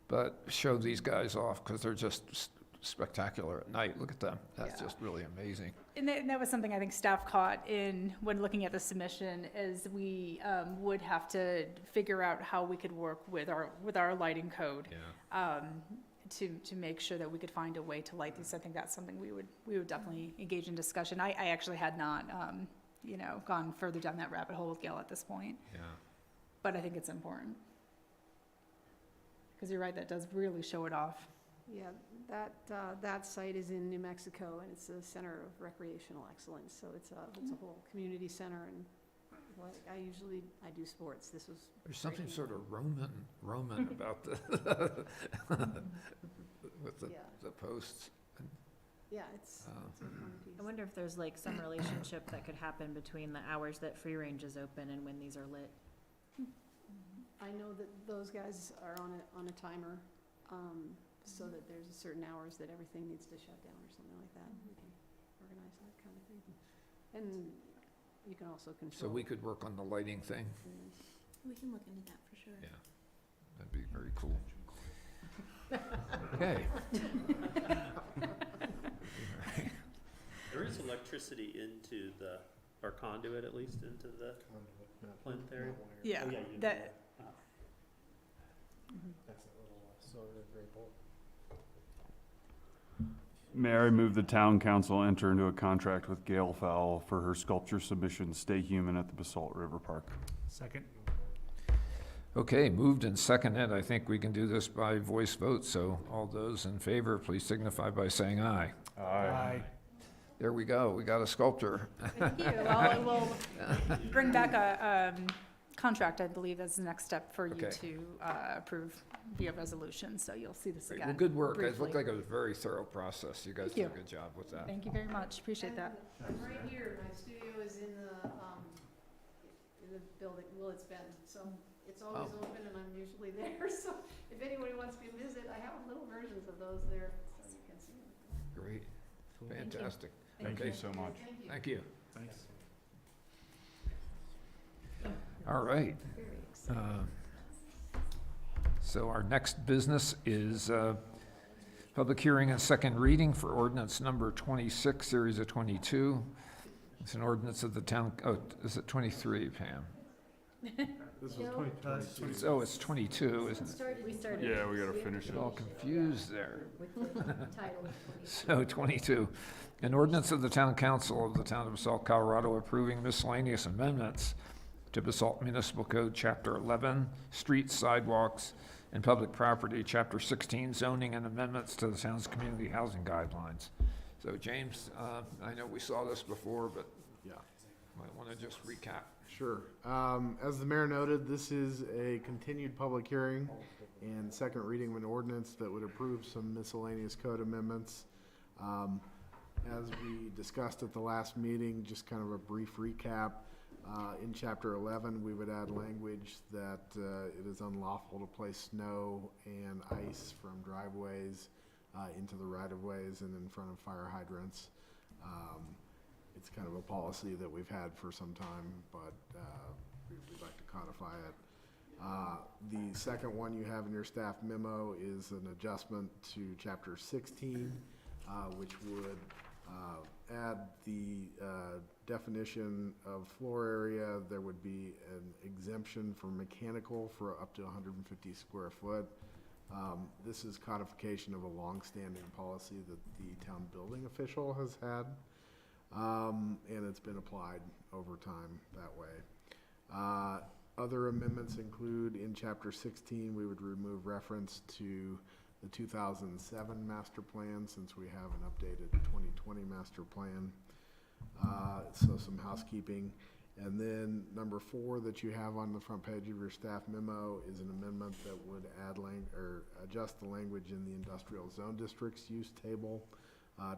but show these guys off, because they're just spectacular at night. Look at them. That's Yeah. just really amazing. And that was something I think staff caught in, when looking at the submission, is we would have to figure out how we could work with our lighting code. Yeah. To make sure that we could find a way to light these. I think that's something we would definitely engage in discussion. I actually had not, gone further down that rabbit hole with Gail at this point, Yeah. but I think it's important. Because you're right, that does really show it off. Yeah, that site is in New Mexico, and it's a center of recreational excellence, so it's a whole community center, and I do sports. This was. There's great. something sort of Roman about with Yeah. the posts. Yeah, it's a fun piece. I wonder if there's like some relationship that could happen between the hours that free range is open and when these are lit. I know that those guys are on a timer, so that there's a certain hours that everything needs to shut down or something like that. We can organize that kind of thing. And you can also control. So we could work on the lighting thing. We can look into that for sure. Yeah, that'd be very cool. Okay. There is electricity into or conduit at least, into the plinth area. Yeah, Oh, yeah, you that, know that. That's a little silver gray bulb. Mayor, I move the town council enter into a contract with Gail Fowle for her sculpture submission, Stay Human at the Basalt River Park. Second? Okay, moved and seconded. I think we can do this by voice vote, so all those in favor, please signify by saying aye. Aye. There we go. We got a sculptor. thank you. Well, we'll bring back a contract, I believe, as the next step for you Okay. to approve via resolution, so you'll see this Great. again. Well, good work. It briefly. looked like it was a very thorough process. You guys Thank did a you. good job with that. Thank you very much, appreciate that. I'm right here, my studio is in the building, well, it's been, so it's always Oh. open and I'm usually there, so if anybody wants to visit, I have little versions of those there, so you can see them. Great. Fantastic. Thank Okay. you so much. Thank you. Thank you. Thanks. All right. So our next business is public hearing and second reading for ordinance number 26, series of 22. It's an ordinance of the town, is it 23, Pam? This was No. 2022. Oh, it's 22, isn't it? We started. Yeah, we gotta finish it. Get all confused there. With the title. So 22, an ordinance of the town council of the town of Basalt, Colorado, approving miscellaneous amendments to Basalt Municipal Code, Chapter 11, Streets, Sidewalks, and Public Property, Chapter 16, Zoning and Amendments to the town's Community Housing Guidelines. So James, I know we saw this before, but Yeah, might want to just recap. sure. As the mayor noted, this is a continued public hearing and second reading of an ordinance that would approve some miscellaneous code amendments. As we discussed at the last meeting, just kind of a brief recap. In Chapter 11, we would add language that it is unlawful to place snow and ice from driveways into the right-of-ways and in front of fire hydrants. It's kind of a policy that we've had for some time, but we'd like to codify it. The second one you have in your staff memo is an adjustment to Chapter 16, which would add the definition of floor area. There would be an exemption for mechanical for up to 150 square foot. This is codification of a longstanding policy that the town building official has had, and it's been applied over time that way. Other amendments include in Chapter 16, we would remove reference to the 2007 master plan since we have an updated 2020 master plan. So some housekeeping. And then number 4 that you have on the front page of your staff memo is an amendment that would add or adjust the language in the industrial zone district's use table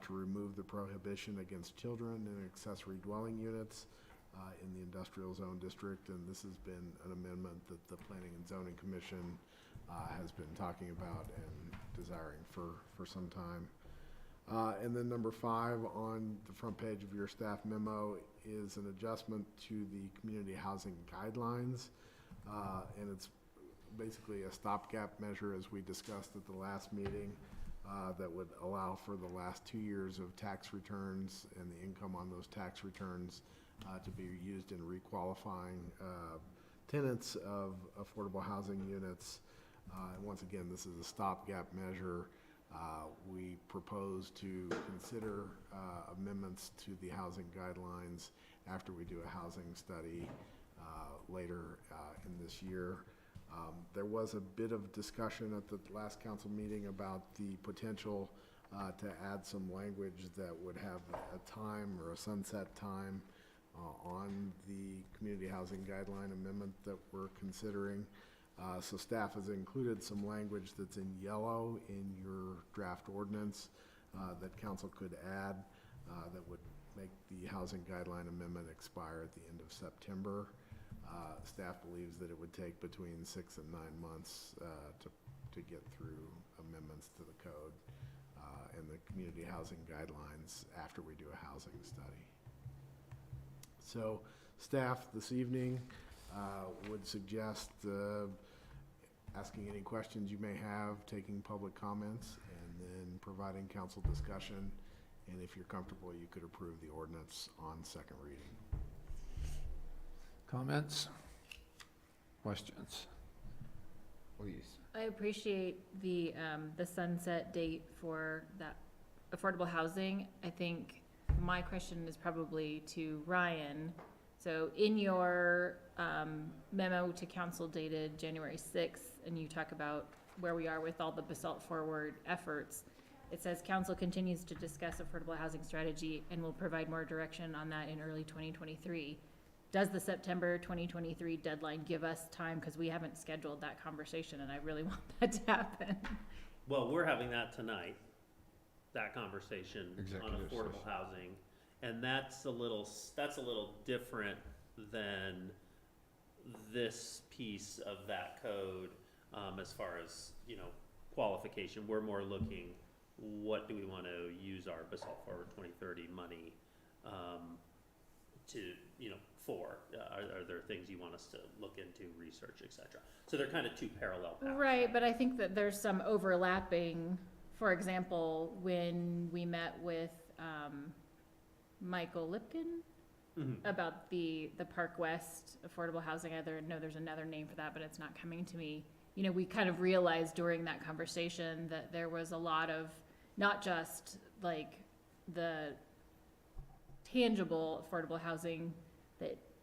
to remove the prohibition against children in accessory dwelling units in the industrial zone district. And this has been an amendment that the Planning and Zoning Commission has been talking about and desiring for some time. And then number 5 on the front page of your staff memo is an adjustment to the community housing guidelines. And it's basically a stopgap measure, as we discussed at the last meeting, that would allow for the last 2 years of tax returns and the income on those tax returns to be used in requalifying tenants of affordable housing units. And once again, this is a stopgap measure. We propose to consider amendments to the housing guidelines after we do a housing study later in this year. There was a bit of discussion at the last council meeting about the potential to add some language that would have a time or a sunset time on the community housing guideline amendment that we're considering. So staff has included some language that's in yellow in your draft ordinance that council could add that would make the housing guideline amendment expire at the end of September. Staff believes that it would take between 6 and 9 months to get through amendments to the code and the community housing guidelines after we do a housing study. So staff this evening would suggest asking any questions you may have, taking public comments, and then providing council discussion. And if you're comfortable, you could approve the ordinance on second reading. Comments? Questions? Please. I appreciate the sunset date for that affordable housing. I think my question is probably to Ryan. So in your memo to council dated January 6th, and you talk about where we are with all the Basalt Forward efforts, it says council continues to discuss affordable housing strategy and will provide more direction on that in early 2023. Does the September 2023 deadline give us time? Because we haven't scheduled that conversation and I really want that to happen. Well, we're having that tonight, that conversation on Executive affordable session. housing. And that's a little different than this piece of that code, as far as, qualification. We're more looking, what do we want to use our Basalt Forward 2030 money to, for? Are there things you want us to look into, research, et cetera? So they're kind of two parallel paths. Right, but I think that there's some overlapping. For example, when we met with Michael Lipkin about the Park West affordable housing, I know there's another name for that, but it's not coming to me. We kind of realized during that conversation that there was a lot of, not just like the tangible affordable housing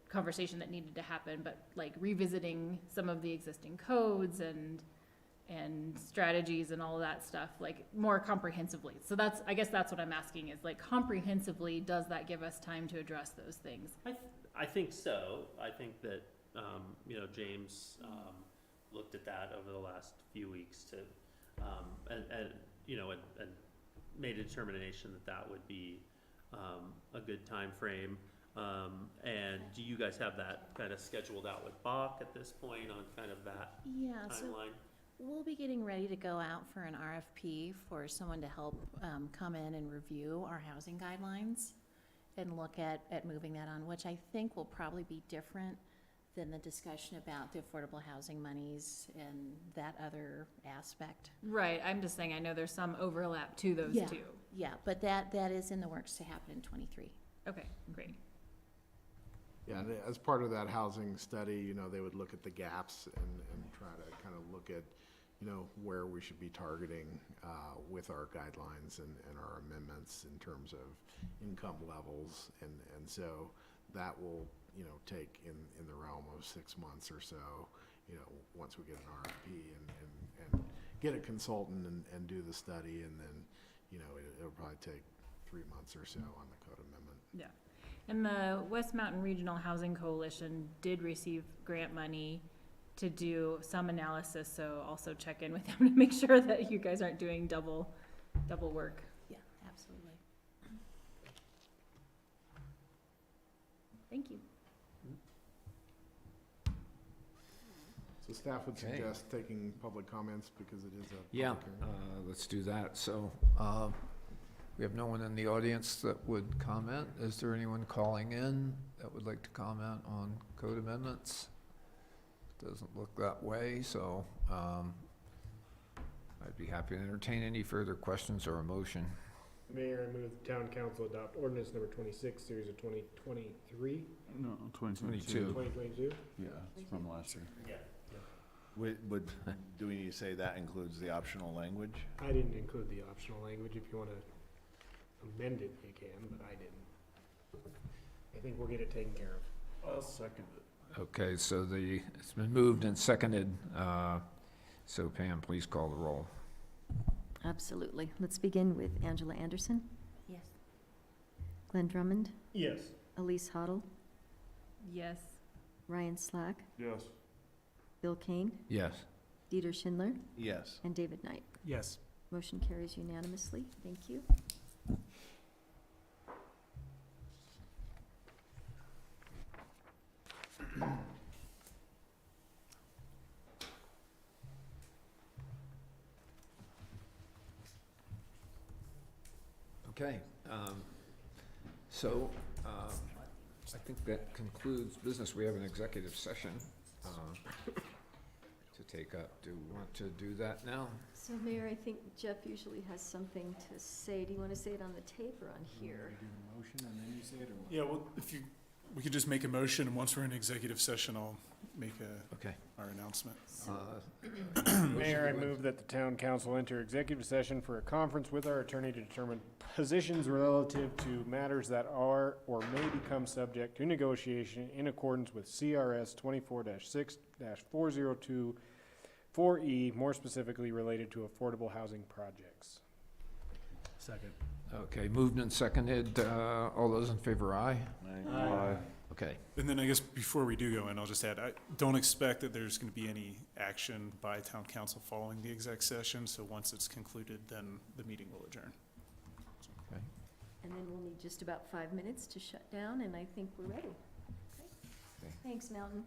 conversation that needed to happen, but like revisiting some of the existing codes and strategies and all of that stuff, like more comprehensively. So I guess that's what I'm asking is, like, comprehensively, does that give us time to address those things? I think so. I think that, James looked at that over the last few weeks to, and made a determination that would be a good time frame. And do you guys have that kind of scheduled out with Bach at this point on kind of that timeline? We'll be getting ready to go out for an RFP for someone to help come in and review our housing guidelines and look at moving that on, which I think will probably be different than the discussion about the affordable housing monies and that other aspect. Right, I'm just saying, I know there's some overlap to those two. Yeah, but that is in the works to happen in 23. Okay, great. Yeah, and as part of that housing study, they would look at the gaps and try to kind of look at, you know, where we should be targeting with our guidelines and our amendments in terms of income levels. And so that will, you know, take in the realm of 6 months or so, you know, once we get an RFP and get a consultant and do the study. And then, you know, it'll probably take 3 months or so on the code amendment. Yeah. And the West Mountain Regional Housing Coalition did receive grant money to do some analysis, so also check in with them to make sure that you guys aren't doing double work. Yeah, absolutely. Thank you. So staff would Okay. suggest taking public comments because it is a Yeah, public hearing. let's do that. So, we have no one in the audience that would comment. Is there anyone calling in that would like to comment on code amendments? Doesn't look that way, so, I'd be happy to entertain any further questions or a motion. Mayor, I move the town council adopt ordinance number 26, series of 2023, No, 22. 2022. Yeah, it's from last year. Do we need to say that includes the optional language? I didn't include the optional language. If you want to amend it, you can, but I didn't. I think we'll get it taken care of. I'll second it. Okay, so it's been moved and seconded, so Pam, please call the roll. Absolutely. Let's begin with Angela Anderson, Yes. Glenn Drummond, Yes. Elise Hoddle, Yes. Ryan Slack, Yes. Bill Kane, Yes. Dieter Schindler, Yes. and David Knight. Yes. Motion carries unanimously. Thank you. Okay, so, I think that concludes business. We have an executive session, to take up. Do we want to do that now? So Mayor, I think Jeff usually has something to say. Do you want to say it on the tape or on here? Yeah, well, we could just make a motion, and once we're in executive session, I'll make Okay. our announcement. Mayor, I move that the town council enter executive session for a conference with our attorney to determine positions relative to matters that are or may become subject to negotiation in accordance with CRS 24-6-402 4E, more specifically related to affordable housing projects. Second. Okay, moved and seconded. All those in favor, aye? Aye. Okay. And then I guess before we do go in, I'll just add, I don't expect that there's going to be any action by town council following the exec session, so once it's concluded, then the meeting will adjourn. Okay. And then we'll need just about 5 minutes to shut down, and I think we're ready. Okay. Okay. Thanks, Mountain.